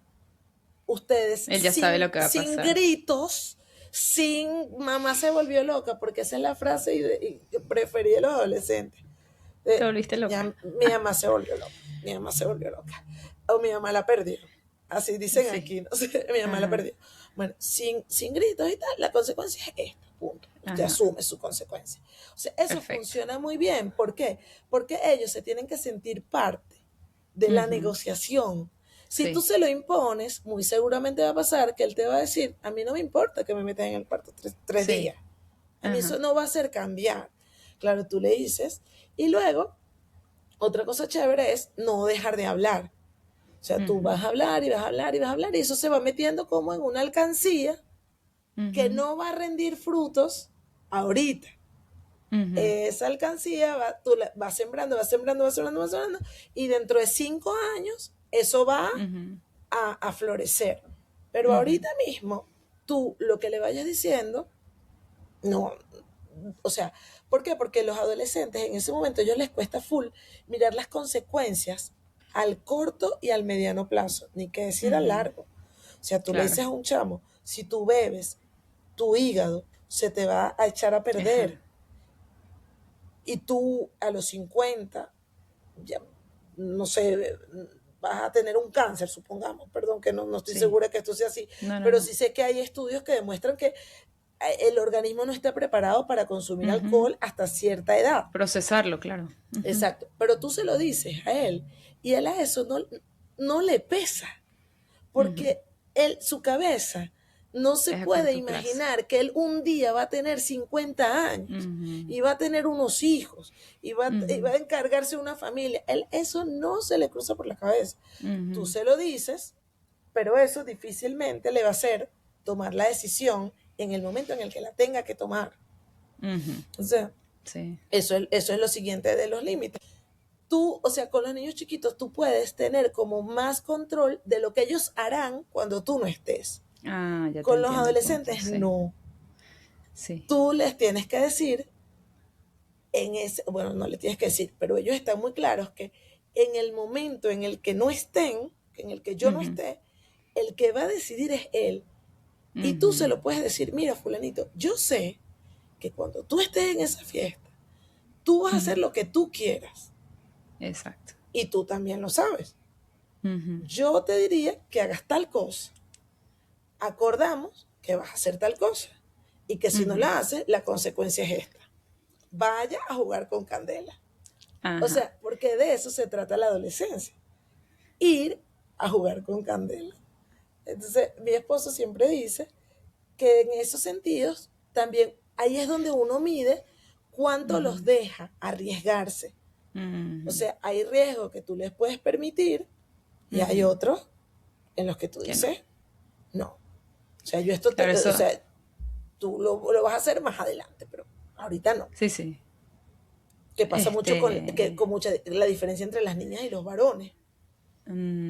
ustedes Él ya sabe lo que va a sin pasar. gritos, sin mamá se volvió loca, porque esa es la frase y yo preferí a los adolescentes. Te volviste loca. Mi mamá se volvió loca, mi mamá se volvió loca, o mi mamá la perdió, así dicen Sí. aquí, no sé, mi mamá la Ajá, perdió. Bueno, sin gritos y tal, la consecuencia es esta, punto. Usted ajá. asume su consecuencia. O sea, eso Perfecto. funciona muy bien. ¿Por qué? Porque ellos se tienen que sentir parte de la Ujú, negociación. Si tú sí. se lo impones, muy seguramente va a pasar que él te va a decir, a mí no me importa que me metan en el cuarto tres Sí. días. A mí eso Ajá. no va a hacer cambiar. Claro, tú le dices, y luego otra cosa chévere es no dejar de hablar. O sea, tú Ujú, vas a hablar y vas a hablar y vas a hablar y eso se va metiendo como en una alcancía que ujú, no va a rendir frutos ahorita. ujú, Esa alcancía tú la vas sembrando, vas sembrando, vas sembrando, vas sembrando y dentro de 5 años eso va ujú, a florecer. Pero ujú. ahorita mismo tú lo que le vayas diciendo, no, o sea, ¿por qué? Porque los adolescentes en ese momento a ellos les cuesta full mirar las consecuencias al corto y al mediano plazo, ni que decir a Ujú, largo. O sea, tú le claro. dices a un chamo, si tú bebes, tu hígado se te va a echar a perder Ajá. y tú a los 50, ya, no sé, vas a tener un cáncer, supongamos, perdón que no estoy Sí. segura que esto sea así, No, no, pero no. sí sé que hay estudios que demuestran que el organismo no está preparado para consumir Ujú. alcohol hasta cierta edad. Procesarlo, claro. Ujú, Exacto. Pero tú se lo dices a él y él a eso no le pesa, ujú. porque su cabeza no se Es a puede corto plazo. imaginar que él un día va a tener 50 años Ujú, y va a tener unos hijos y va ujú, a encargarse de una familia. Él eso no se le cruza por la cabeza. Tú ujú, se lo dices, pero eso difícilmente le va a hacer tomar la decisión en el momento en el que la tenga que tomar. ujú. O sea, Sí. eso es lo siguiente de los límites. Tú, o sea, con los niños chiquitos, tú puedes tener como más control de lo que ellos harán cuando tú no estés. Ah, ya te Con los entiendo el punto. adolescentes, Sí. no. Sí. Tú les tienes que decir bueno, no les tienes que decir, pero ellos están muy claros que en el momento en el que no estén, en el que yo no Ujú, esté, el que va a decidir es él. Y tú se ujú, lo puedes decir, mira, fulanito, yo sé que cuando tú estés en esa fiesta, tú vas a hacer ujú. lo que tú quieras. Exacto. Y tú también lo sabes. Ujú, Yo te diría que hagas tal cosa. Acordamos que vas a hacer tal cosa. Y que si no ujú. la haces, la consecuencia es esta. Vaya a jugar con candela. O Ajá. sea, porque de eso se trata la adolescencia. Ir a jugar con candela. Entonces, mi esposo siempre dice que en esos sentidos también ahí es donde uno mide cuánto los deja arriesgarse. O sea, hay riesgos que tú les puedes permitir y hay otros en los que tú Que dices, no. O sea, yo esto, claro, o eso, sea, tú lo vas a hacer más adelante, pero ahorita no. sí, sí. Que pasa mucho Este, con mucha, la diferencia entre las niñas y los varones.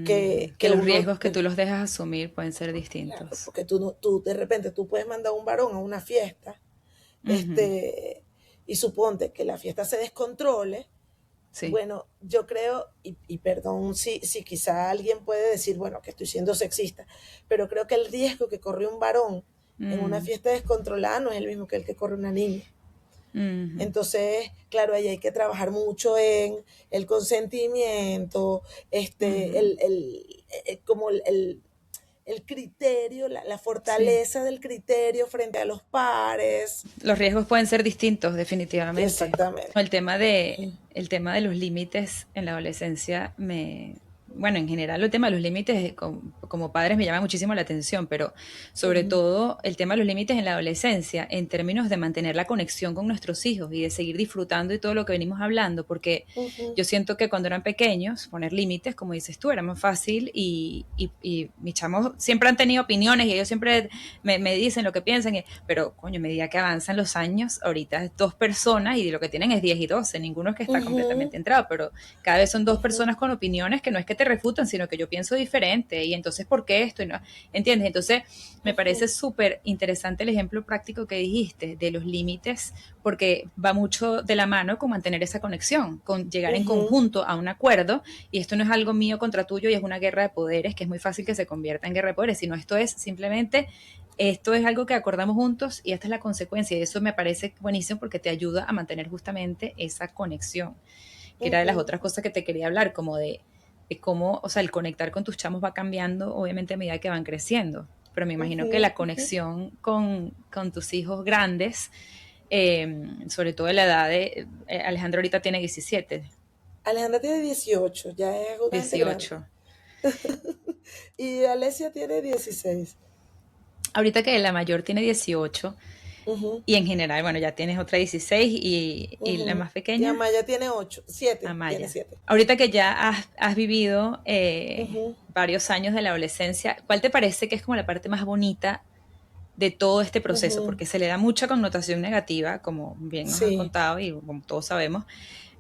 que Que los uno, riesgos que tú los dejas asumir pueden ser claro, distintos. porque tú de repente tú puedes mandar a un varón a una fiesta, Ujú, y suponte que la fiesta se descontrole. sí. Bueno, yo creo, y perdón si quizá alguien puede decir, bueno, que estoy siendo sexista, pero creo que el riesgo que corre un varón en una Mm, fiesta descontrolada no es el mismo que el que corre una niña. ujú, Entonces, claro, ahí hay que trabajar mucho en el consentimiento, ujú. como el criterio, la Sí. fortaleza del criterio frente a los pares. Los riesgos pueden ser distintos, definitivamente. Exactamente. El tema de los límites en la adolescencia bueno, en general el tema de los límites como padres me llama muchísimo la atención, pero sobre Ujú, todo el tema de los límites en la adolescencia en términos de mantener la conexión con nuestros hijos y de seguir disfrutando y todo lo que venimos hablando, porque ujú, yo siento que cuando eran pequeños, poner límites, como dices tú, era más fácil y mis chamos siempre han tenido opiniones y ellos siempre me dicen lo que piensan, pero coño, a medida que avanzan los años, ahorita es dos personas y lo que tienen es 10 y 12, ninguno es que está ujú, completamente entrado, pero cada vez son dos ujú, personas con opiniones que no es que te refutan, sino que yo pienso diferente y entonces, ¿por qué esto? Y no, ¿entiendes? Entonces, me ujú, parece súper interesante el ejemplo práctico que dijiste de los límites, porque va mucho de la mano con mantener esa conexión, con llegar en ujú, conjunto a un acuerdo, y esto no es algo mío contra tuyo y es una guerra de poderes, que es muy fácil que se convierta en guerra de poderes, sino esto es simplemente esto es algo que acordamos juntos y esta es la consecuencia. Y eso me parece buenísimo porque te ayuda a mantener justamente esa conexión, que era de las ujú, otras cosas que te quería hablar, como de cómo, o sea, el conectar con tus chamos va cambiando, obviamente, a medida que van creciendo. Pero me imagino que ujú, la ujú. conexión con tus hijos grandes, sobre todo en la edad de. Alejandro ahorita tiene 17, Alejandra tiene 18, ya es una gente grande. 18. Y Alesia tiene 16. Ahorita que la mayor tiene 18, Ujú, y en general, bueno, ya tienes otra 16 y la ujú. más Y pequeña, Amaya tiene 8, 7, tiene Amaya. 7. Ahorita que ya has vivido Ujú, varios años de la adolescencia, ¿cuál te parece que es como la parte más bonita de todo este proceso? ujú. Porque se le da mucha connotación negativa, como bien nos has Sí, contado y como todos sabemos,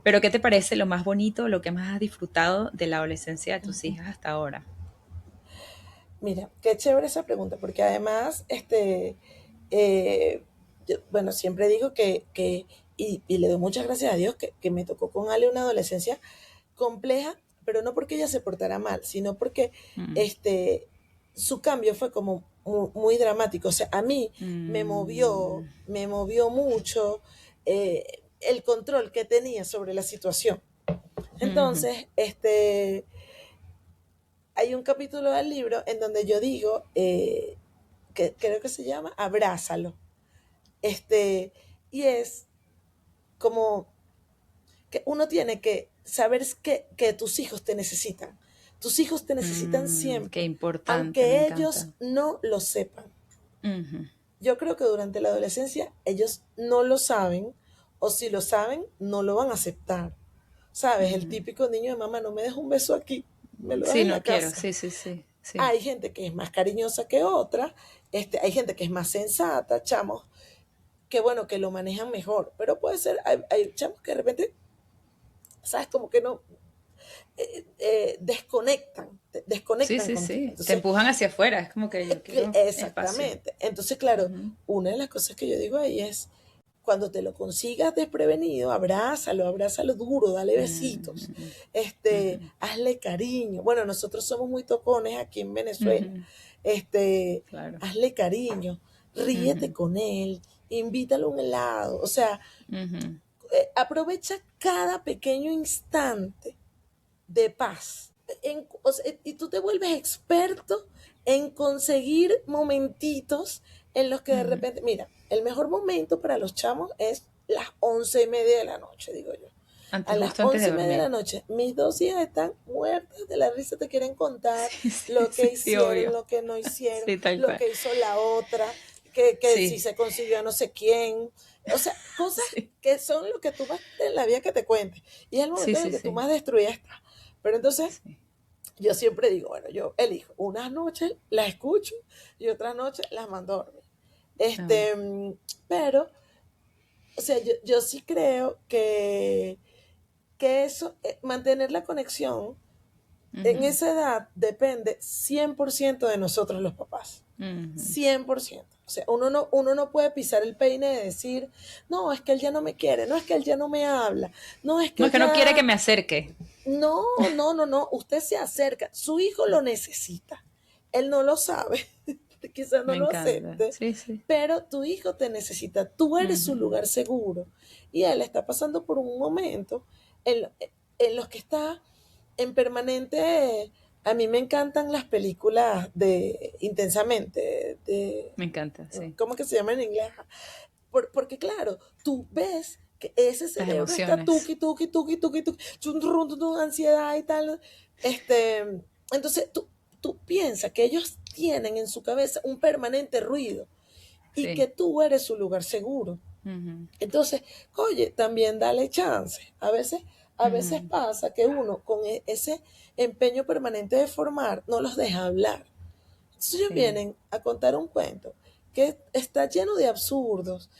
pero ¿qué te parece lo más bonito, lo que más has disfrutado de la adolescencia de tus hijas hasta ahora? mira, qué chévere esa pregunta, porque además, eh, bueno, siempre digo y le doy muchas gracias a Dios que me tocó con Ale una adolescencia compleja, pero no porque ella se portara mal, sino porque Mm, este, su cambio fue como muy dramático. O sea, a mí mm, me movió mucho el control que tenía sobre la situación. ujú, Entonces, hay un capítulo del libro en donde yo digo, que creo que se llama Abrázalo. Este, y es como que uno tiene que saber que tus hijos te necesitan. Tus hijos te necesitan qué siempre, importante, me aunque encanta. ellos no lo sepan. Ujú, Yo creo que durante la adolescencia ellos no lo saben, o si lo saben, no lo van a aceptar. ¿Sabes? El ujú. típico niño de mamá, no me deja un beso aquí, me lo das Sí, en la no quiero, casa. sí, sí, sí, sí. Hay gente que es más cariñosa que otra, hay gente que es más sensata, chamos, que bueno, que lo manejan mejor, pero puede ser, hay chamos que de repente, ¿sabes? Como que no, Sí, desconectan sí, contigo. sí. Te Entonces, empujan hacia afuera. Es como que yo quiero espacio. exactamente. Entonces, claro, Ujú, una de las cosas que yo digo ahí es, cuando te lo consigas desprevenido, abrázalo duro, dale besitos, ujú, ujú, hazle cariño. Bueno, nosotros somos muy tocones aquí en Venezuela. ujú, Este, claro. hazle cariño, ríete Ujú, con él, invítalo a un helado. O sea, ujú, aprovecha cada pequeño instante de paz. O sea, y tú te vuelves experto en conseguir momentitos en los que de ujú, repente, mira, el mejor momento para los chamos es las 11:30 de la noche, digo yo. A las justo antes de 11:30 de la dormir. noche, mis dos hijas están muertas de la risa, te quieren contar Sí, sí, lo que sí, sí, hicieron, obvio. lo que no hicieron, Sí, tal lo cual. que hizo la otra, que si Sí, se consiguió a no sé quién. O sea, cosas sí, que son lo que tú más en la vida que te cuentes. Y es el sí, momento en el sí, que tú sí, más destruyes estás. Pero entonces, sí. yo siempre digo, bueno, yo elijo. Unas noches las escucho y otras noches las mando a dormir. Ah, Este, pero, o sea, yo sí creo que eso, mantener la conexión en ujú, esa edad depende 100% de nosotros los papás. ujú. 100%. O sea, uno no puede pisar el peine de decir, no, es que él ya no me quiere, no es que él ya no me habla, no es No, que es que no quiere que ya... me acerque. No, no, no, no, usted se acerca, su hijo lo necesita, él no lo sabe, quizás no Me lo encanta. acepte, Sí, sí. pero tu hijo te necesita, tú eres su Ujú, lugar seguro y él está pasando por un momento en, en los que está en permanente. A mí me encantan las películas de Intensamente, me encanta, sí. ¿cómo que se llama en inglés? Porque claro, tú ves que ese Las cerebro está emociones. tuki, tuki, tuki, tuki, tuki, chun, run, tun, tun, ansiedad y tal. Entonces tú piensas que ellos tienen en su cabeza un permanente ruido y que Sí. tú eres su lugar seguro. Ujú, Entonces, oye, también dale chance. A veces ujú, pasa que uno con ese empeño permanente de formar no los deja hablar. Entonces ellos sí. vienen a contar un cuento que está lleno de absurdos.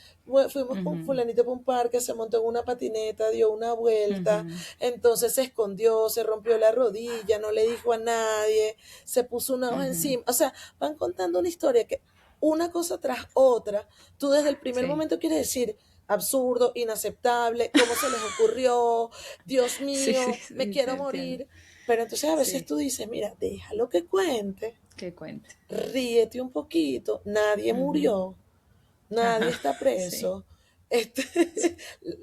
Fuimos con Ujú, fulanito por un parque, se montó en una patineta, dio una vuelta, ujú, entonces se escondió, se rompió la rodilla, no le dijo a nadie, se puso una hoja ujú. encima. O sea, van contando una historia que una cosa tras otra, tú desde el primer Sí. momento quieres decir absurdo, inaceptable, cómo se les ocurrió, Dios Sí, sí, mío, me sí, te quiero entiendo. morir. Pero entonces a veces Sí, tú dices, mira, déjalo que cuente, que cuente. ríete un poquito, nadie Ujú. murió, nadie Ajá, está sí. preso. Este,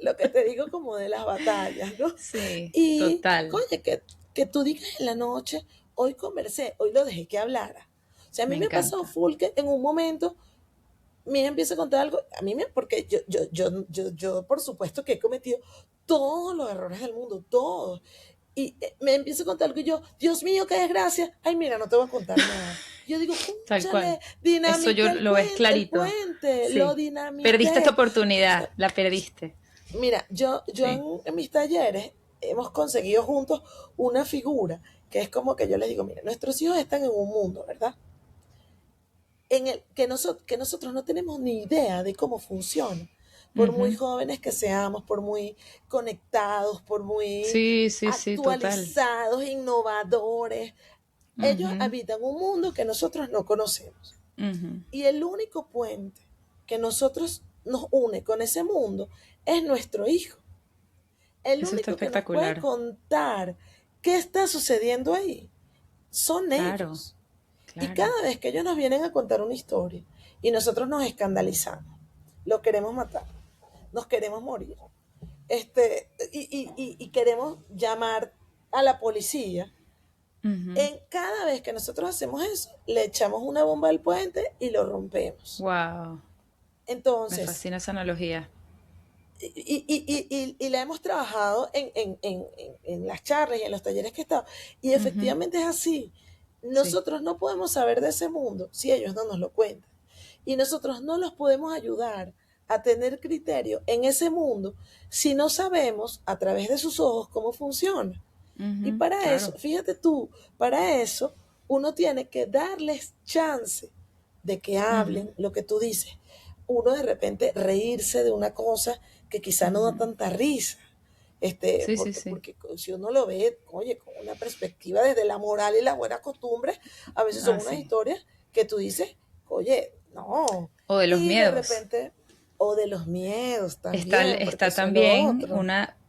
lo que te digo como de las batallas, ¿no? Sí, Y, total. oye, que tú digas en la noche, hoy conversé, hoy lo dejé que hablara. O sea, a Me mí me ha pasado encanta. full que en un momento mi hija empieza a contar algo, porque yo por supuesto que he cometido todos los errores del mundo, todos. Y me empieza a contar algo y yo, Dios mío, qué desgracia. Ay, mira, no te voy a contar nada. Yo digo, Tal cual. cónchale, Eso yo dinamité lo ves el clarito. puente, lo Sí. Perdiste esta dinamité. oportunidad, la perdiste. Mira, yo Sí. en mis talleres hemos conseguido juntos una figura que es como que yo les digo, mira, nuestros hijos están en un mundo, ¿verdad? En el que nosotros no tenemos ni idea de cómo funciona. Por muy Ujú. jóvenes que seamos, por muy conectados, por muy Sí, sí, sí, total. actualizados, innovadores, ellos Ujú, habitan un mundo que nosotros no conocemos. ujú. Y el único puente que nosotros nos une con ese mundo es nuestro hijo. El Eso está único que nos puede espectacular. contar qué está sucediendo ahí son Claro, ellos. Y claro. cada vez que ellos nos vienen a contar una historia y nosotros nos escandalizamos, lo queremos matar, nos queremos morir, y queremos llamar a la policía, en cada vez que nosotros hacemos eso, le echamos una bomba al puente y lo rompemos. Wow. Me Entonces, fascina esa analogía. y la hemos trabajado en las charlas y en los talleres que he estado. Y Ujú, efectivamente es así. sí. Nosotros no podemos saber de ese mundo si ellos no nos lo cuentan. Y nosotros no los podemos ayudar a tener criterio en ese mundo si no sabemos a través de sus ojos cómo funciona. Y Ujú, para eso, claro. fíjate tú, para eso uno tiene que darles chance de que Ujú, hablen lo que tú dices. Uno de repente reírse de una cosa que quizá no da ujú. tanta risa. Sí, sí, sí. Porque si uno lo ve, oye, con una perspectiva desde la moral y las buenas costumbres, a veces son Ah, unas sí. historias que tú dices, oye, no. O de los Y de miedos. repente, o de los miedos Está, también, porque está eso es lo también otro.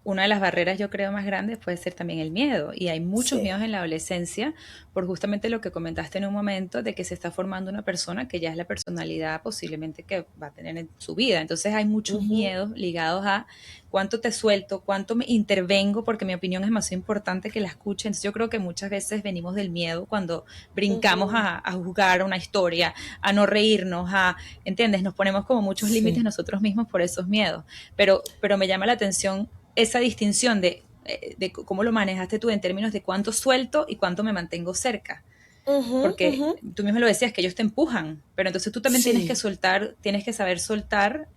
una de las barreras, yo creo, más grandes puede ser también el miedo. Y hay muchos Sí. miedos en la adolescencia por justamente lo que comentaste en un momento de que se está formando una persona que ya es la personalidad posiblemente que va a tener en su vida. Entonces hay muchos Ujú, miedos ligados a cuánto te suelto, cuánto me intervengo, porque mi opinión es demasiado importante que la escuchen. Entonces yo creo que muchas veces venimos del miedo cuando brincamos ujú. a juzgar una historia, a no reírnos, a, ¿entiendes? Nos ponemos como muchos límites Sí. nosotros mismos por esos miedos. Pero me llama la atención esa distinción de cómo lo manejaste tú en términos de cuánto suelto y cuánto me mantengo cerca. Ujú, Porque ujú. tú mismo lo decías, que ellos te empujan, pero entonces tú también tienes que Sí. soltar, tienes que saber soltar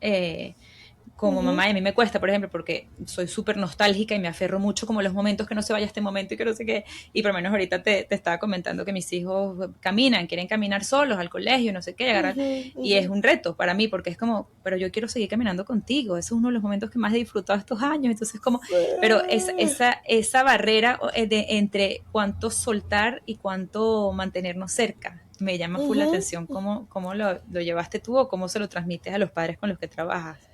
como Ujú, mamá. Y a mí me cuesta, por ejemplo, porque soy súper nostálgica y me aferro mucho como los momentos que no se vaya este momento y que no sé qué. Y por lo menos ahorita te estaba comentando que mis hijos caminan, quieren caminar solos al colegio, no sé qué, agarrar. ujú, Y ujú. es un reto para mí porque es como, pero yo quiero seguir caminando contigo. Ese es uno de los momentos que más he disfrutado estos años. Entonces, como, pero Sí. esa barrera entre cuánto soltar y cuánto mantenernos cerca. Me llama full la Ujú. atención cómo lo llevaste tú o cómo se lo transmites a los padres con los que trabajas.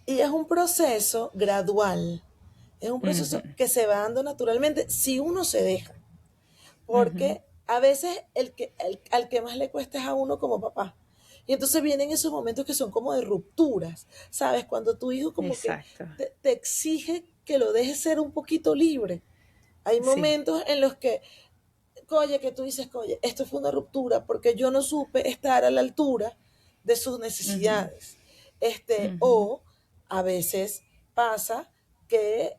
Y es un proceso gradual, es un Ujú, proceso que se va dando naturalmente si uno se deja, ujú. porque a veces al que más le cuesta es a uno como papá. Y entonces vienen esos momentos que son como de rupturas, ¿sabes? Cuando tu hijo como que Exacto. te exige que lo dejes ser un poquito libre. Hay Sí. momentos en los que, oye, que tú dices, oye, esto fue una ruptura porque yo no supe estar a la altura de sus Ujú, necesidades. ujú, O a veces pasa que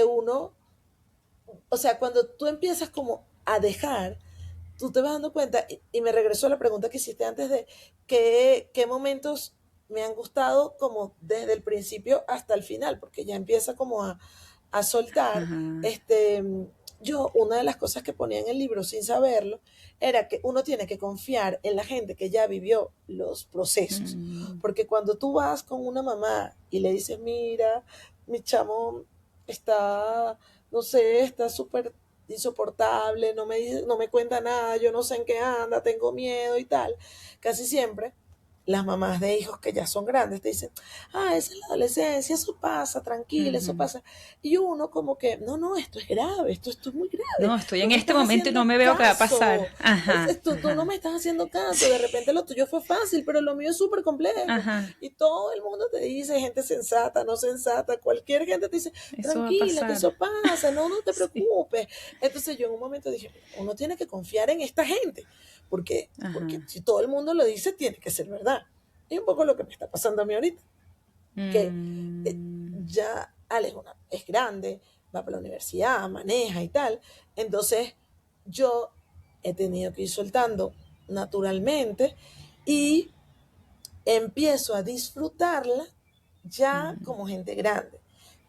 uno, o sea, cuando tú empiezas como a dejar, tú te vas dando cuenta, y me regreso a la pregunta que hiciste antes de qué momentos me han gustado como desde el principio hasta el final, porque ya empieza como a soltar. ajá, Este, yo, una de las cosas que ponía en el libro sin saberlo, era que uno tiene que confiar en la gente que ya vivió los procesos. mm, Porque cuando tú vas con una mamá y le dices, mira, mi chamo está, no sé, está súper insoportable, no me cuenta nada, yo no sé en qué anda, tengo miedo y tal. Casi siempre las mamás de hijos que ya son grandes te dicen, esa es la adolescencia, eso pasa, tranquila, eso ujú. pasa. Y uno como que, no, esto es grave, esto es muy grave, No, estoy no en me este estás momento y no haciendo me veo qué va a pasar. caso, Ajá, tú no me ajá. estás haciendo caso, de Sí, repente lo tuyo fue fácil, pero lo mío es súper complejo. ajá. Y todo el mundo te dice, gente sensata, no sensata, cualquier gente te dice, Eso va a tranquila, que pasar. eso pasa, no te Sí. preocupes. Entonces yo en un momento dije, mira, uno tiene que confiar en esta gente, porque Ajá. si todo el mundo lo dice, tiene que ser verdad. Y un poco lo que me está pasando a mí ahorita, que Mm, ya Alex es grande, va para la universidad, maneja y tal. Entonces yo he tenido que ir soltando naturalmente y empiezo a disfrutarla ya ujú, como gente grande.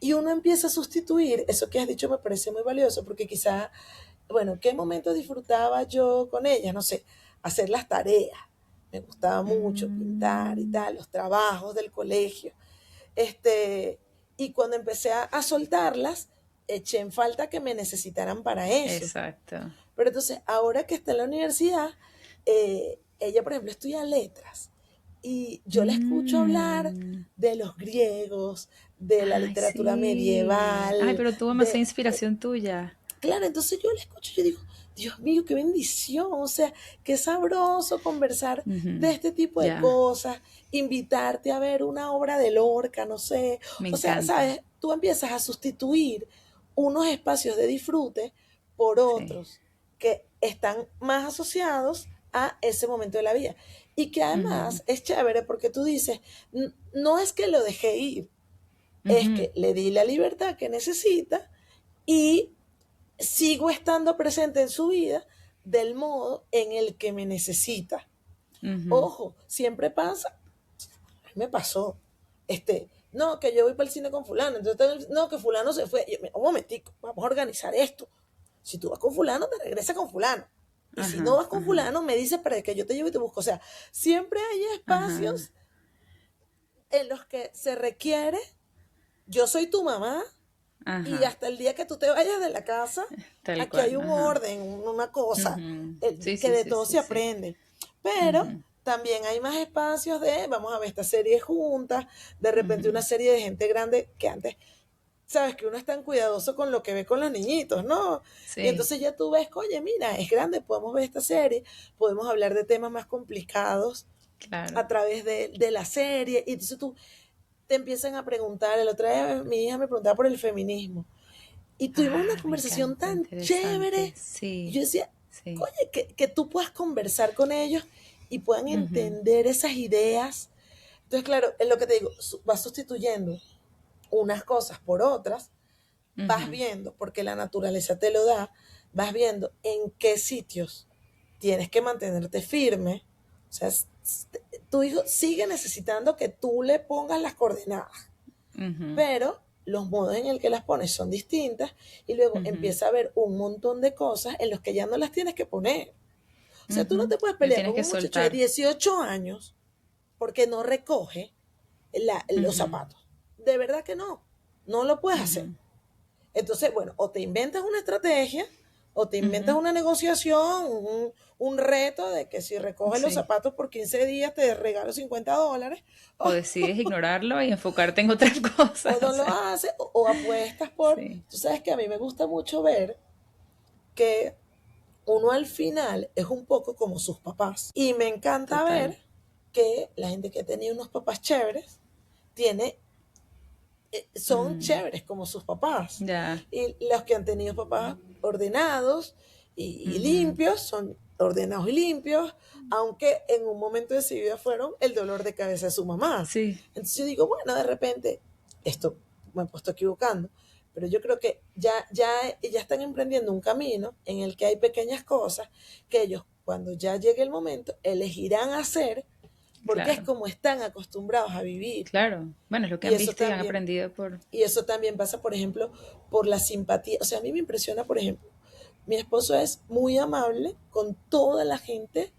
Y uno empieza a sustituir, eso que has dicho me parece muy valioso, porque quizá, bueno, ¿qué momento disfrutaba yo con ella? No sé, hacer las tareas. Me gustaba mucho pintar y mm. tal, los trabajos del colegio. Este, y cuando empecé a soltarlas, eché en falta que me necesitaran para eso. Exacto. Pero entonces, ahora que está en la universidad, ella, por ejemplo, estudia letras y yo la escucho hablar Mm. de los griegos, de la Ay, literatura sí. Ay, medieval, pero tuvo demasiada inspiración tuya. claro, entonces yo la escucho y yo digo, Dios mío, qué bendición, o sea, qué sabroso conversar de Ujú. este tipo de Ya, cosas, invitarte a ver una obra de Lorca, no sé, me o sea, encanta. sabes, tú empiezas a sustituir unos espacios de disfrute por Sí. otros que están más asociados a ese momento de la vida. Y que Ujú, además es chévere porque tú dices, no es que lo dejé ir, es ujú, que le di la libertad que necesita y sigo estando presente en su vida del modo en el que me necesita. ujú. Ojo, siempre pasa, me pasó, no, que yo voy para el cine con fulano, entonces, no, que fulano se fue, un momentico, vamos a organizar esto. Si tú vas con fulano, te regresa con fulano. Y si no Ajá, vas con ajá, fulano, me dices para que yo te lleve y te busco. O sea, siempre hay ajá, espacios en los que se requiere, yo soy tu mamá, y ajá. hasta el día que tú te vayas de la casa, Tal aquí hay cual, un ajá. orden, una cosa, Ujú. Sí, que sí, de sí, todo sí, se sí. aprende. Pero Ujú. también hay más espacios de, vamos a ver esta serie juntas, de repente una Ujú. serie de gente grande que antes, sabes que uno es tan cuidadoso con lo que ve con los niñitos, ¿no? Y Sí, entonces ya tú ves, oye, mira, es grande, podemos ver esta serie, podemos hablar de temas más complicados claro. a través de la serie, y entonces tú te empiezan a preguntar, el otro día mi hija me preguntaba por el feminismo, y tuvimos una Ah, me conversación encanta, tan interesante. chévere. Y Sí, yo decía, sí. oye, que tú puedas conversar con ellos y puedan Ujú. entender esas ideas. Entonces, claro, es lo que te digo, va sustituyendo unas cosas por otras, vas Ujú. viendo, porque la naturaleza te lo da, vas viendo en qué sitios tienes que mantenerte firme. O sea, tu hijo sigue necesitando que tú le pongas las coordenadas, Ujú. pero los modos en el que las pones son distintas y luego Ujú. empieza a haber un montón de cosas en los que ya no las tienes que poner. O sea, tú no Ujú. te puedes Le pelear tienes con que un muchacho de soltar. 18 años porque no recoge los Ujú. zapatos. De verdad que no. No lo puedes hacer. Ujú. Entonces, bueno, o te inventas una estrategia, o te inventas Ujú. una negociación, un reto de que si recoges los Sí. zapatos por 15 días te regalo $50, O o, decides ignorarlo y enfocarte en otras cosas. o O no lo sea, haces, o apuestas por... sí, Tú sabes que a mí me gusta mucho ver que uno al final es un poco como sus papás. Y me encanta total. ver que la gente que ha tenido unos papás chéveres tiene son Mm, chéveres como sus papás. ya. Y los que han tenido papás ordenados y Ujú. limpios son ordenados y limpios, aunque en un momento de su vida fueron el dolor de cabeza de su mamá. Sí, Entonces yo digo, bueno, de repente, esto me he puesto equivocando, pero yo creo que ya están emprendiendo un camino en el que hay pequeñas cosas que ellos, cuando ya llegue el momento, elegirán hacer porque es claro, como están acostumbrados a vivir. claro. Bueno, es lo que Y han eso visto y han también aprendido por... y eso también pasa, por ejemplo, por la simpatía. O sea, a mí me impresiona, por ejemplo, mi esposo es muy amable con toda la gente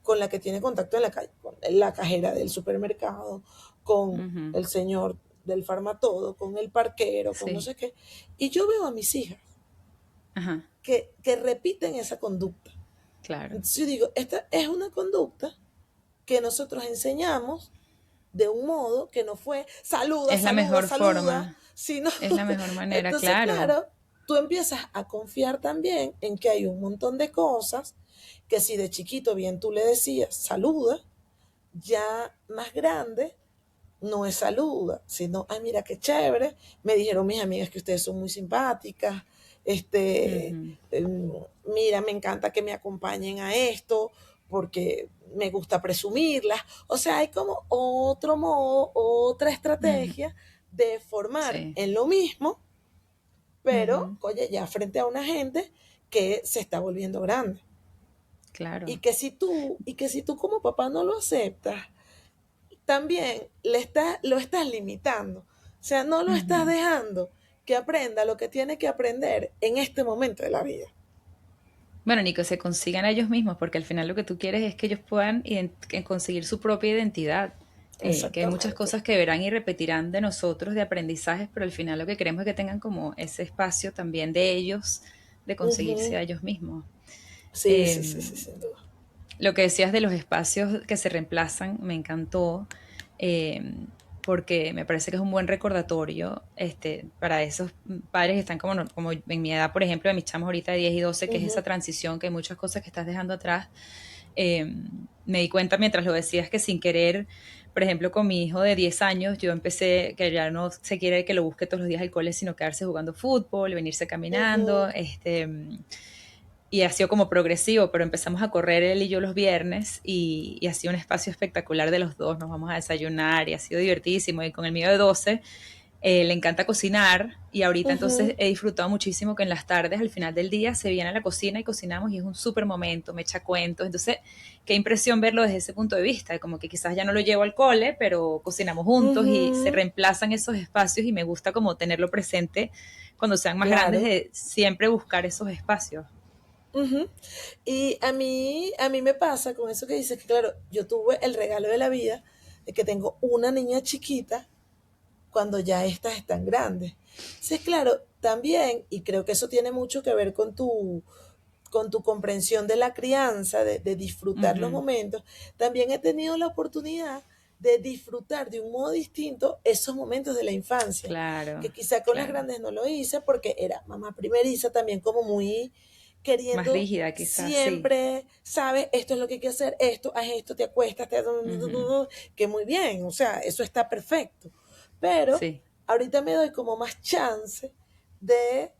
con la que tiene contacto en la calle, con la cajera del supermercado, con Ujú. el señor del farmatodo, con el parquero, con no Sí, sé qué. Y yo veo a mis hijas ajá, que repiten esa conducta. claro. Entonces yo digo, esta es una conducta que nosotros enseñamos de un modo que no fue saluda, Es la saluda, mejor saluda, forma, sino es la mejor manera, entonces claro. claro, tú empiezas a confiar también en que hay un montón de cosas que si de chiquito bien tú le decías saluda, ya más grande no es saluda, sino, ay, mira qué chévere, me dijeron mis amigas que ustedes son muy simpáticas, este, Ujú. mira, me encanta que me acompañen a esto, porque me gusta presumirlas. O sea, hay como otro modo, otra Ujú. estrategia de formar Sí, en lo mismo, pero, ujú. oye, ya frente a una gente que se está volviendo grande. Claro. Y que si tú como papá no lo aceptas, también lo estás limitando. O sea, no lo estás Ujú. dejando que aprenda lo que tiene que aprender en este momento de la vida. Bueno, ni que se consigan a ellos mismos, porque al final lo que tú quieres es que ellos puedan que conseguir su propia identidad. Que hay muchas Exactamente. cosas que verán y repetirán de nosotros de aprendizajes, pero al final lo que queremos es que tengan como ese espacio también de ellos, de conseguirse Ujú. a ellos mismos. Sí, sí, sí, sí, Eh, sin duda. lo que decías de los espacios que se reemplazan me encantó, eh, porque me parece que es un buen recordatorio para esos padres que están como, como en mi edad, por ejemplo, de mis chamos ahorita de 10 y 12, que es esa Ujú, transición, que hay muchas cosas que estás dejando atrás. Eh, Me di cuenta mientras lo decías que sin querer, por ejemplo, con mi hijo de 10 años, yo empecé que ya no se quiere que lo busque todos los días al cole, sino quedarse jugando fútbol, venirse caminando, ujú, y ha sido como progresivo, pero empezamos a correr él y yo los viernes y ha sido un espacio espectacular de los dos, nos vamos a desayunar y ha sido divertísimo. Y con el mío de 12 le encanta cocinar y ahorita entonces ujú. he disfrutado muchísimo que en las tardes, al final del día, se viene a la cocina y cocinamos y es un súper momento, me echa cuentos. Entonces, qué impresión verlo desde ese punto de vista, como que quizás ya no lo llevo al cole, pero cocinamos juntos y se Ujú, reemplazan esos espacios y me gusta como tenerlo presente cuando sean más grandes, claro. de siempre buscar esos espacios. Ujú. Y a mí me pasa con eso que dices, que claro, yo tuve el regalo de la vida de que tengo una niña chiquita cuando ya estas están grandes. Entonces, claro, también, y creo que eso tiene mucho que ver con tu comprensión de la crianza, de disfrutar los Ujú. momentos, también he tenido la oportunidad de disfrutar de un modo distinto esos momentos de la infancia, Claro, que quizá con las claro. grandes no lo hice porque era mamá primeriza también como muy Más queriendo rígida quizás, sí. siempre, ¿sabes? Esto es lo que hay que hacer, esto, haz esto, te acuestas, Ujú. que muy bien, o sea, eso está perfecto. Pero Sí. ahorita me doy como más chance de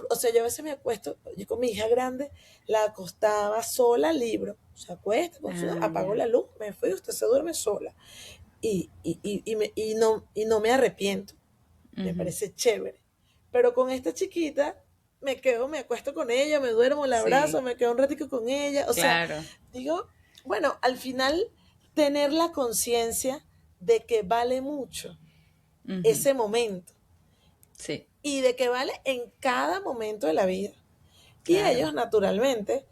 o sea, yo a veces me acuesto, yo con mi hija grande, la acostaba sola al libro, se acuesta, con su, Ah, apagó ya. la luz, me fui, usted se duerme sola. Y no me arrepiento. me Ujú. parece chévere. Pero con esta chiquita me quedo, me acuesto con ella, me duermo, la abrazo, Sí, me quedo un ratico con ella. O sea, claro. digo, bueno, al final tener la conciencia de que vale mucho Ujú. ese momento Sí, y de que vale en cada momento de la vida. Y claro. ellos, naturalmente,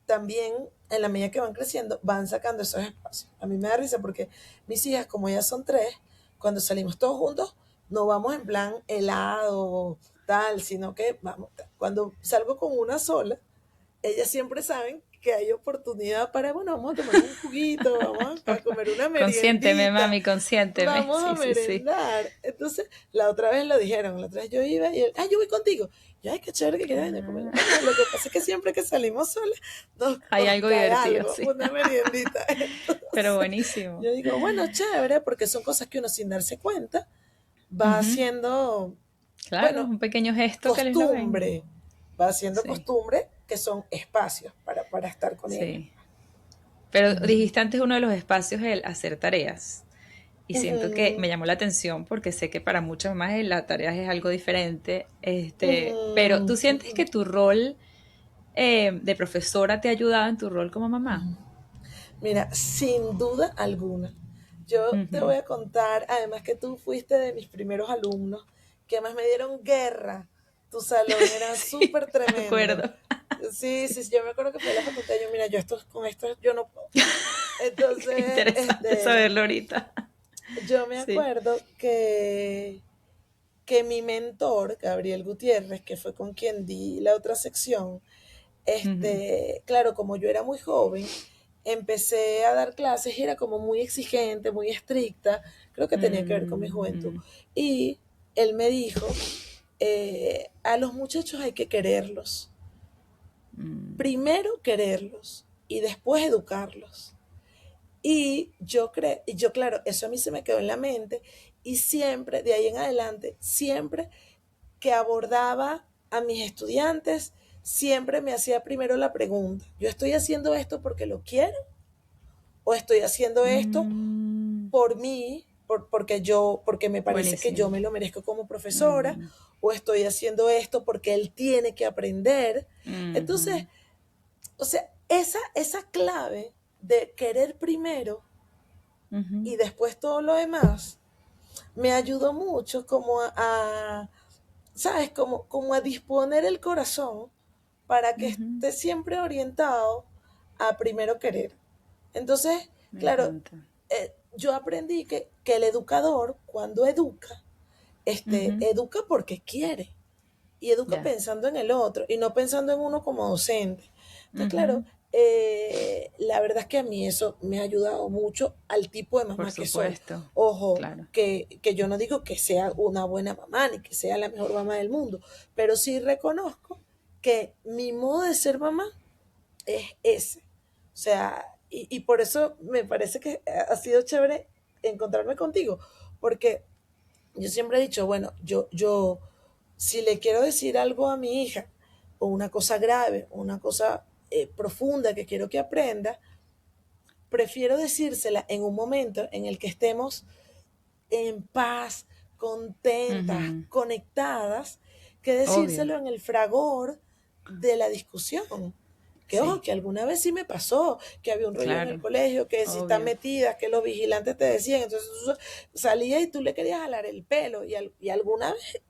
también en la medida que van creciendo, van sacando esos espacios. A mí me da risa porque mis hijas, como ellas son tres, cuando salimos todos juntos, no vamos en plan helado, tal, sino que vamos, cuando salgo con una sola, ellas siempre saben que hay oportunidad para, bueno, vamos a tomar un juguito, vamos a comer una Consiénteme, meriendita, mami, consiénteme. vamos a Sí, sí, sí. merendar. Entonces, la otra vez lo dijeron, la otra vez yo iba y él, yo voy contigo. Yo, ay, qué chévere que quieras venir a comer. Ah, No, lo que pasa es que siempre que salimos solas, hay nos algo cae divertido, algo, sí. una meriendita. Pero Entonces, buenísimo. yo digo, bueno, chévere, porque son cosas que uno sin darse cuenta va Ujú. haciendo, Claro, bueno, un pequeño gesto que les lo ven. costumbre, va haciendo Sí, costumbre que son espacios para estar con ella. sí. Pero Ujú. dijiste antes uno de los espacios el hacer tareas. Y siento que Ujú. me llamó la atención porque sé que para muchas mamás la tarea es algo diferente. Pero ¿tú Ujú. sientes Ujú. que tu rol de profesora te ha ayudado en tu rol como mamá? Mira, sin duda alguna. Yo te Ujú. voy a contar, además que tú fuiste de mis primeros alumnos, que además me dieron guerra. Tu salón era Sí, súper me tremendo. acuerdo. Sí, Sí. sí, sí, yo me acuerdo que fue a la facultad. Yo, mira, yo con esto yo no puedo. Qué Entonces, interesante saberlo ahorita. yo me Sí. acuerdo que mi mentor, Gabriel Gutiérrez, que fue con quien di la otra sección, Ujú. claro, como yo era muy joven, empecé a dar clases y era como muy exigente, muy estricta, creo que tenía que ver con mi juventud. Mm, Y él me dijo, a los muchachos hay que quererlos, mm, primero quererlos y después educarlos. Y yo, claro, eso a mí se me quedó en la mente y siempre, de ahí en adelante, siempre que abordaba a mis estudiantes, siempre me hacía primero la pregunta, ¿yo estoy haciendo esto porque lo quiero? ¿O estoy haciendo esto mm. por mí, porque me parece que yo Buenísimo. me lo merezco como profesora? Ujú, ¿O estoy haciendo esto porque él tiene que aprender? Entonces, ujú, o sea, esa clave de querer primero ujú, y después todo lo demás, me ayudó mucho como ¿sabes? Como a disponer el corazón para que ujú. esté siempre orientado a primero querer. Entonces, Me claro, encanta. yo aprendí que el educador, cuando educa, Ujú. educa porque quiere y educa Ya. pensando en el otro y no pensando en uno como docente. Entonces, claro, Ujú. la verdad es que a mí eso me ha ayudado mucho al tipo de Por mamá que soy. supuesto. Ojo, Claro. que yo no digo que sea una buena mamá ni que sea la mejor mamá del mundo, pero sí reconozco que mi modo de ser mamá es ese. O sea, y por eso me parece que ha sido chévere encontrarme contigo, porque yo siempre he dicho, bueno, yo, si le quiero decir algo a mi hija, o una cosa grave, o una cosa profunda que quiero que aprenda, prefiero decírsela en un momento en el que estemos en paz, contentas, Ujú. conectadas, que Obvio. decírselo en el fragor de la discusión. Que ojo, Sí. que alguna vez sí me pasó, que había un rollo en el Claro. colegio, que si están Obvio. metidas, que los vigilantes te decían, entonces tú salías y tú le querías jalar el pelo, y alguna vez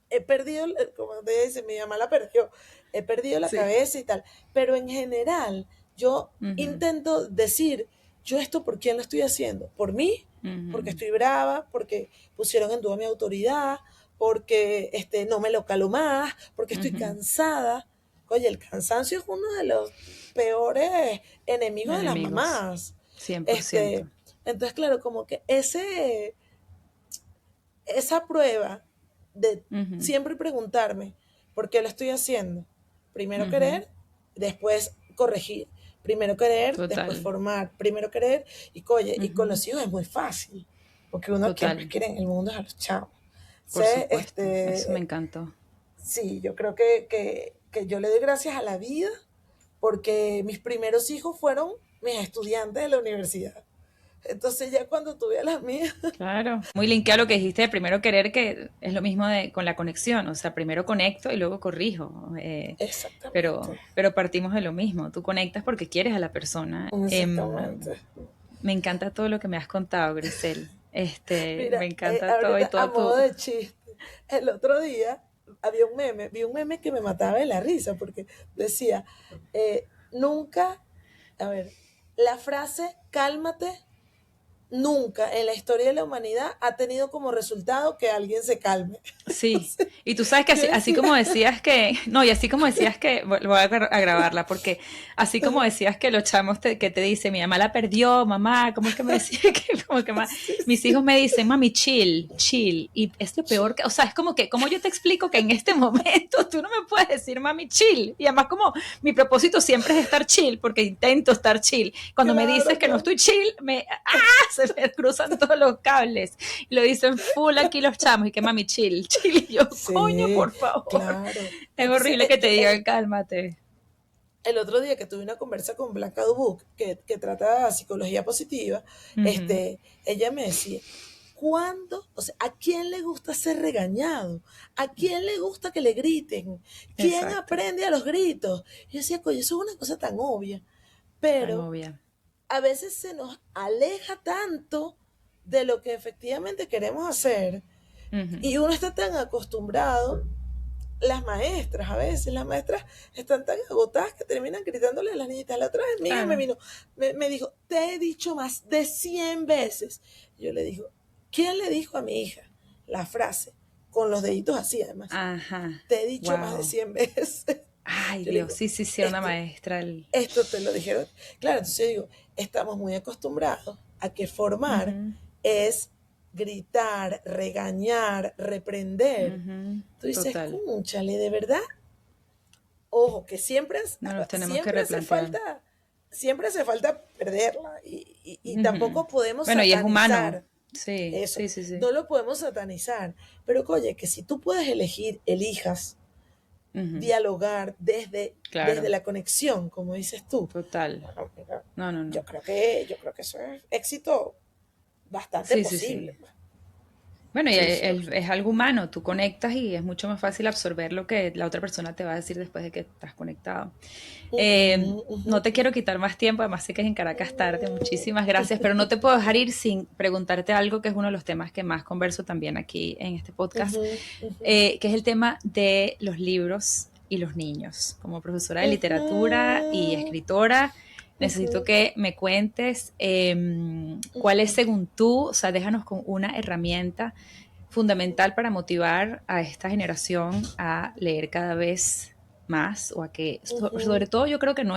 he perdido, como te dice, mi mamá la perdió, he perdido la Sí. cabeza y tal, pero en general yo Ujú. intento decir, yo esto por quién lo estoy haciendo, por mí, porque Ujú. estoy brava, porque pusieron en duda mi autoridad, porque no me lo calo más, porque estoy Ujú. cansada. Oye, el cansancio es uno de los peores enemigos de las Enemigos. mamás. 100%. Este, entonces, claro, como que esa prueba de Ujú. siempre preguntarme por qué lo estoy haciendo. Primero Ujú. querer, después corregir. Primero querer, después Total. formar. Primero querer, y con Ujú. los hijos es muy fácil, porque uno que más Total. quiere en el mundo es a los chavos. Por Sé, supuesto. Eso me encantó. sí, yo creo que yo le doy gracias a la vida porque mis primeros hijos fueron mis estudiantes de la universidad. Entonces ya cuando tuve a las mías, Claro. Muy linkado a lo que dijiste de primero querer, que es lo mismo con la conexión. O sea, primero conecto y luego corrijo. exactamente, Pero partimos de lo mismo. Tú conectas porque quieres a la persona. exactamente. Me encanta todo lo que me has contado, Grisel. Me Mira, encanta todo y ahorita a todo modo tu... de chiste, el otro día había un meme, vi un meme que me mataba de la risa porque decía, nunca, a ver, la frase cálmate nunca en la historia de la humanidad ha tenido como resultado que alguien se calme. Sí, Entonces, y tú sabes que yo así decía, como decías que, no, y así como decías que, voy a grabarla, porque así como decías que los chamos que te dicen, mi mamá la perdió, mamá, ¿cómo es que me decía que, como que sí, mis sí, hijos me dicen, mami, chill, chill, y es lo peor que, o sea, es como que, como yo te explico que en este momento tú no me puedes decir, mami, chill, y además como mi propósito siempre es estar chill, porque intento estar chill, cuando me dices claro, que no claro. estoy chill, se me cruzan todos los cables, y lo dicen full aquí los chamos, y que mami, chill, chill, y yo, coño, Sí, por favor, claro. es Entonces, horrible que te digan, cálmate. el otro día que tuve una conversa con Blanca Dubuc, que trata psicología positiva, Ujú. ella me decía, ¿cuándo? O sea, ¿a quién le gusta ser regañado? ¿A quién le gusta que le griten? ¿Quién Exacto, aprende a los gritos? Y yo decía, coño, eso es una cosa tan obvia, tan pero obvia. a veces se nos aleja tanto de lo que efectivamente queremos hacer Ujú. y uno está tan acostumbrado, las maestras, a veces las maestras están tan agotadas que terminan gritándole a las niñitas. La otra vez mi hija me Claro. vino, me dijo, te he dicho más de 100 veces. Yo le digo, ¿quién le dijo a mi hija la frase? Con los deditos así además. Ajá, Te he dicho más de wow. 100 veces. Ay, Yo le Dios, digo, sí, sí, sí, era una esto, maestra. esto te lo dijeron. Claro, entonces yo digo, estamos muy acostumbrados a que formar Ujú, es gritar, regañar, reprender. ujú. Tú dices, Total, cúnchale, de verdad. Ojo, que siempre, no los tenemos que siempre hace replantear. falta, siempre hace falta perderla y Ujú. tampoco podemos Bueno, y es humano. satanizar Sí, eso, sí, sí, sí. no lo podemos satanizar, pero oye, que si tú puedes elegir, elijas Ujú. dialogar desde Claro, la conexión, como dices tú, total. bueno, mira, No, no, no. yo creo que eso es éxito bastante Sí, sí, posible. sí. Bueno, y Sí, sí. es algo humano, tú conectas y es mucho más fácil absorber lo que la otra persona te va a decir después de que estás conectado. Ujú, ujú. No te quiero quitar más tiempo, además sé que es en Caracas tarde, muchísimas gracias, pero no te puedo dejar ir sin preguntarte algo que es uno de los temas que más converso también aquí en este podcast, Ujú, ujú, que es el tema de los libros y los niños. Como profesora de literatura y ujú, escritora, necesito ujú, que me cuentes cuál es ujú, según tú, o sea, déjanos con una herramienta fundamental para motivar a esta generación a leer cada vez más o a que, sobre ujú, todo yo creo que no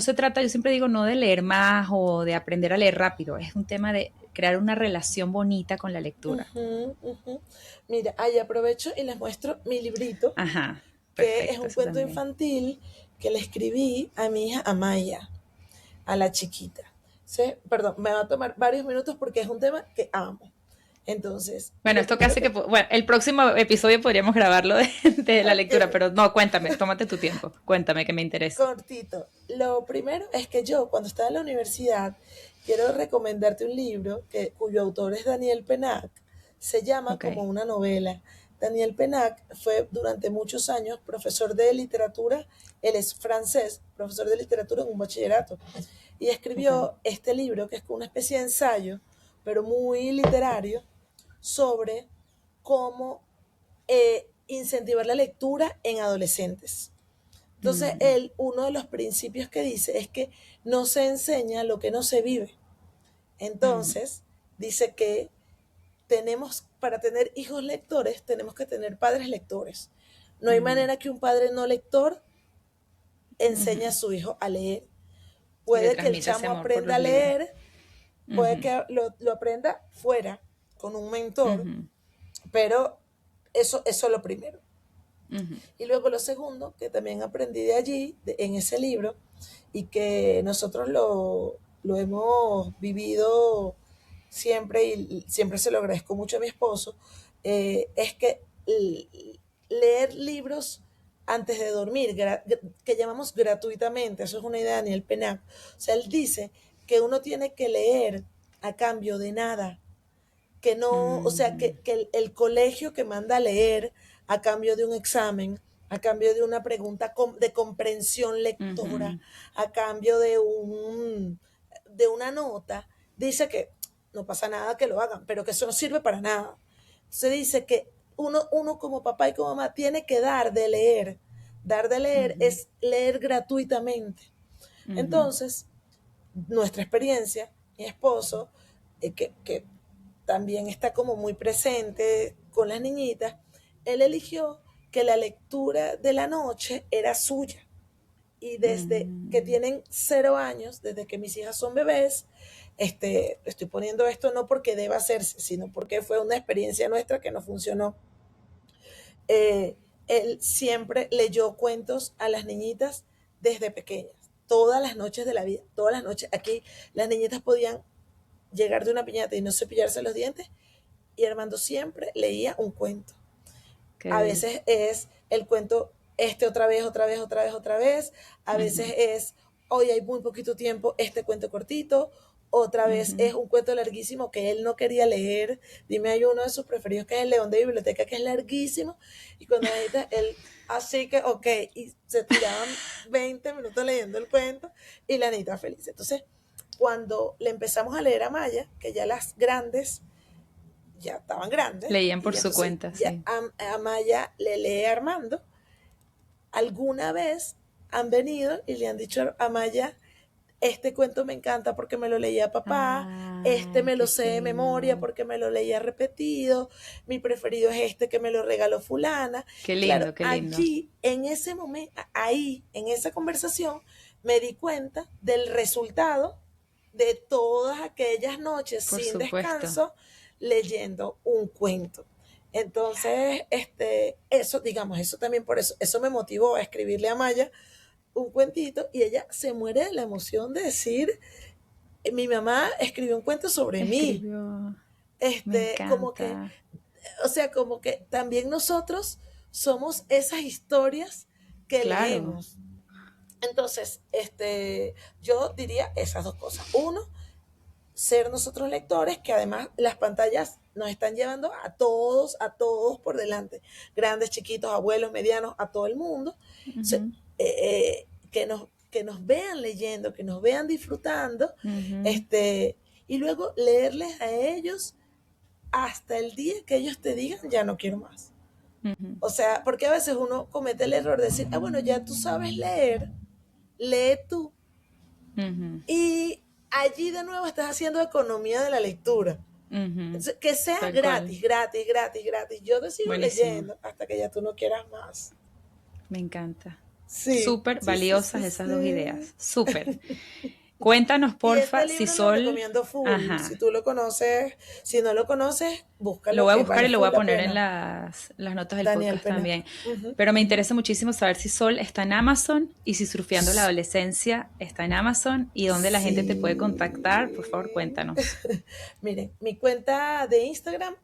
se trata, yo siempre digo no de leer más o de aprender a leer rápido, es un tema de crear una relación bonita con la lectura. ujú, ujú. Mira, ahí aprovecho y les muestro mi librito, Ajá, que es perfecto, un eso cuento también. infantil que le escribí a mi hija Amaya, a la chiquita. ¿Sí? Perdón, me va a tomar varios minutos porque es un tema que amo. Entonces, Bueno, lo esto primero casi que, que, bueno, el próximo episodio podríamos grabarlo de la lectura, pero no, cuéntame, tómate tu tiempo, cuéntame que me interesa. cortito, lo primero es que yo cuando estaba en la universidad quiero recomendarte un libro cuyo autor es Daniel Pennac, se llama Ok, como una novela. Daniel Pennac fue durante muchos años profesor de literatura, él es francés, profesor de literatura en un bachillerato, y ok. escribió este libro que es como una especie de ensayo, pero muy literario, sobre cómo incentivar la lectura en adolescentes. Entonces, Mm, él, uno de los principios que dice es que no se enseña lo que no se vive. mm, Entonces, dice que tenemos, para tener hijos lectores, tenemos que tener padres lectores. No hay mm, manera que un padre no lector enseñe a mm. su hijo a leer. Y le Puede que el transmite ese chamo amor por aprenda los a libros. leer, puede Ujú, que lo aprenda fuera, con un mentor, ujú, pero eso es lo primero. ujú. Y luego lo segundo, que también aprendí de allí, en ese libro, y que nosotros lo hemos vivido siempre y siempre se lo agradezco mucho a mi esposo, es que leer libros antes de dormir, que llamamos gratuitamente, eso es una idea de Daniel Pennac. O sea, él dice que uno tiene que leer a cambio de nada. Que no, o sea, Ujú, que el colegio que manda a leer a cambio de un examen, a cambio de una pregunta de comprensión lectora, ujú, a cambio de una nota, dice que no pasa nada que lo hagan, pero que eso no sirve para nada. Se dice que uno como papá y como mamá tiene que dar de leer. Dar de leer ujú, es leer gratuitamente. ujú, Entonces, nuestra experiencia, mi esposo, que también está como muy presente con las niñitas, él eligió que la lectura de la noche era suya. Y desde que mm. tienen 0 años, desde que mis hijas son bebés, estoy poniendo esto no porque deba hacerse, sino porque fue una experiencia nuestra que no funcionó. Él siempre leyó cuentos a las niñitas desde pequeñas, todas las noches de la vida, todas las noches. Aquí las niñitas podían llegar de una piñata y no cepillarse los dientes, y Armando siempre leía un cuento. Qué A bello. veces es el cuento otra vez, otra vez, otra vez, otra vez. A Ujú, veces es hoy hay muy poquito tiempo, este cuento cortito. Otra vez ujú. es un cuento larguísimo que él no quería leer. Dime, hay uno de sus preferidos que es El León de Biblioteca, que es larguísimo. Y cuando necesita, él, así que, ok, y se tiraban 20 minutos leyendo el cuento y la niña feliz. Entonces, cuando le empezamos a leer a Maya, que ya las grandes ya estaban grandes, Leían por y su entonces cuenta, ya sí. a Maya le lee Armando, alguna vez han venido y le han dicho a Maya, este cuento me encanta porque me lo leía papá, este Ay, me lo qué sé de memoria fino. porque me lo leía repetido, mi preferido es este que me lo regaló fulana. Qué Claro, lindo, qué lindo. allí, en ese momento, ahí, en esa conversación, me di cuenta del resultado de todas aquellas noches Por sin supuesto. descanso leyendo un cuento. Entonces, eso, digamos, eso también por eso, eso me motivó a escribirle a Maya un cuentito y ella se muere de la emoción de decir, mi mamá escribió un cuento sobre mí. Escribió. Me Como que, encanta. o sea, como que también nosotros somos esas historias que Claro. leemos. Entonces, yo diría esas dos cosas. Uno, ser nosotros lectores, que además las pantallas nos están llevando a todos por delante, grandes, chiquitos, abuelos, medianos, a todo el mundo. Se- Ujú, que nos vean leyendo, que nos vean disfrutando, ujú, este, y luego leerles a ellos hasta el día que ellos te digan, ya no quiero más. ujú, O sea, porque a veces uno comete el error de decir, ah, bueno, ya tú sabes leer, lee tú. ujú, Y allí de nuevo estás haciendo economía de la lectura. ujú. Que sea Tal cual. gratis, gratis, gratis, gratis. Yo te sigo Buenísimo. leyendo hasta que ya tú no quieras más. Me encanta. Sí, Súper sí, sí, sí, valiosas esas dos sí. ideas. Súper. Cuéntanos, Y este porfa, si libro lo Sol. recomiendo full. Si Ajá. tú lo conoces, si no lo conoces, Lo búscalo voy a que buscar y vale lo voy full a la poner en pena. las notas del Daniel podcast Pena. también. Ujú, Pero me ujú. interesa muchísimo saber si Sol está en Amazon y si Surfeando la Adolescencia está en Amazon y dónde la gente te puede contactar. Por favor, Sí. cuéntanos. Miren, mi cuenta de Instagram,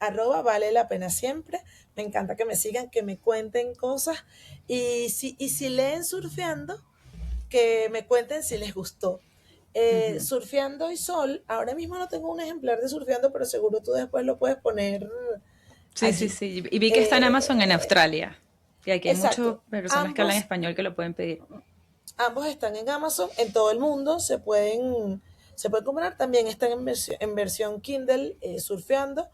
@vale la pena siempre. Me encanta que me sigan, que me cuenten cosas. Y si leen surfeando, que me cuenten si les gustó. Ujú. Surfeando y Sol, ahora mismo no tengo un ejemplar de Surfeando, pero seguro tú después lo puedes poner Sí, sí, allí. sí. Y vi que está en Amazon en Eh, Australia. Y aquí hay muchas exacto. personas que hablan Ambos, español que lo pueden pedir. ambos están en Amazon, en todo el mundo, se pueden comprar. También están en versión Kindle, surfeando.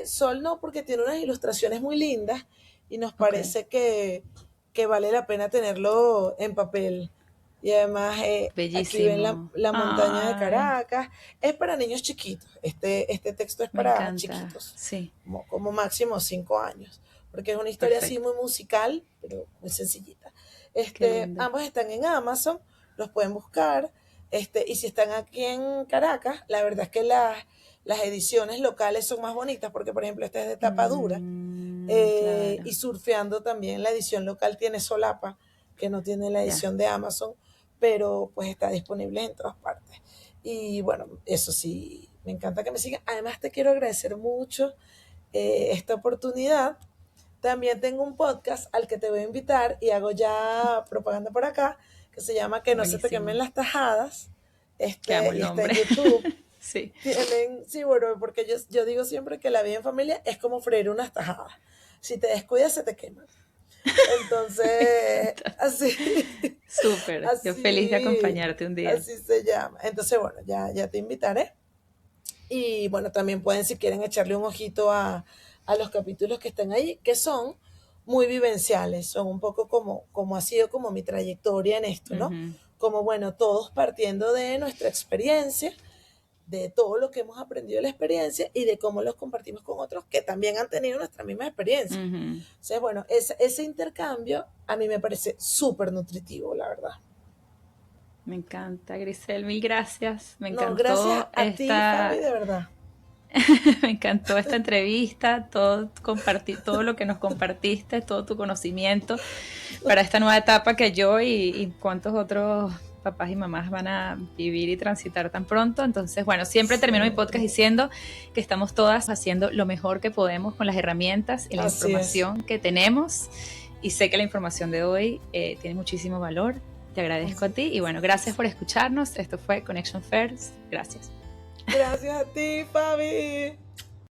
Sol no, porque tiene unas ilustraciones muy lindas y nos Ok. parece que vale la pena tenerlo en papel. Y además, aquí ven Bellísimo. la montaña de Ay, Caracas. Es para niños chiquitos. Este texto es me para encanta. chiquitos, Sí, como máximo 5 años, porque es una historia así perfecto. muy musical, pero muy sencillita. Qué lindo. Ambos están en Amazon, los pueden buscar. Y si están aquí en Caracas, la verdad es que las ediciones locales son más bonitas, porque por ejemplo esta es de tapa dura, Claro. y surfeando también la edición local tiene solapa, que no tiene la Ya. edición de Amazon, pero pues está disponible en todas partes. Y bueno, eso sí, me encanta que me sigan. Además te quiero agradecer mucho esta oportunidad. También tengo un podcast al que te voy a invitar y hago ya propaganda por acá, que se llama Que no se te quemen Buenísimo. las tajadas. Que amo el Y está en nombre. YouTube. Sí. Tienen, sí, bueno, porque yo digo siempre que la vida en familia es como freír unas tajadas. Si te descuidas, se te quema. Me Entonces, encanta. así, Súper. Yo feliz de así, acompañarte un día. así se llama. Entonces, bueno, ya te invitaré. Y bueno, también pueden, si quieren, echarle un ojito a los capítulos que están ahí, que son muy vivenciales, son un poco como ha sido como mi trayectoria en esto, ¿no? Ujú, Como, bueno, todos partiendo de nuestra experiencia, de todo lo que hemos aprendido de la experiencia y de cómo los compartimos con otros que también han tenido nuestra misma experiencia. ujú. Entonces, bueno, ese intercambio a mí me parece súper nutritivo, la verdad. Me encanta, Grisel, mil gracias. Me No, gracias encantó a ti, Fabi, de verdad. me encantó esta entrevista, todo compartir, todo lo que nos compartiste, todo tu conocimiento para esta nueva etapa que yo y cuántos otros papás y mamás van a vivir y transitar tan pronto. Entonces, bueno, siempre Sí, termino mi podcast diciendo que estamos todas haciendo lo mejor que podemos con las herramientas y la así es. información que tenemos. Y sé que la información de hoy tiene muchísimo valor. Te agradezco a Así ti y es. bueno, gracias por escucharnos. Esto fue Connection First. Gracias. Gracias a ti, Fabi.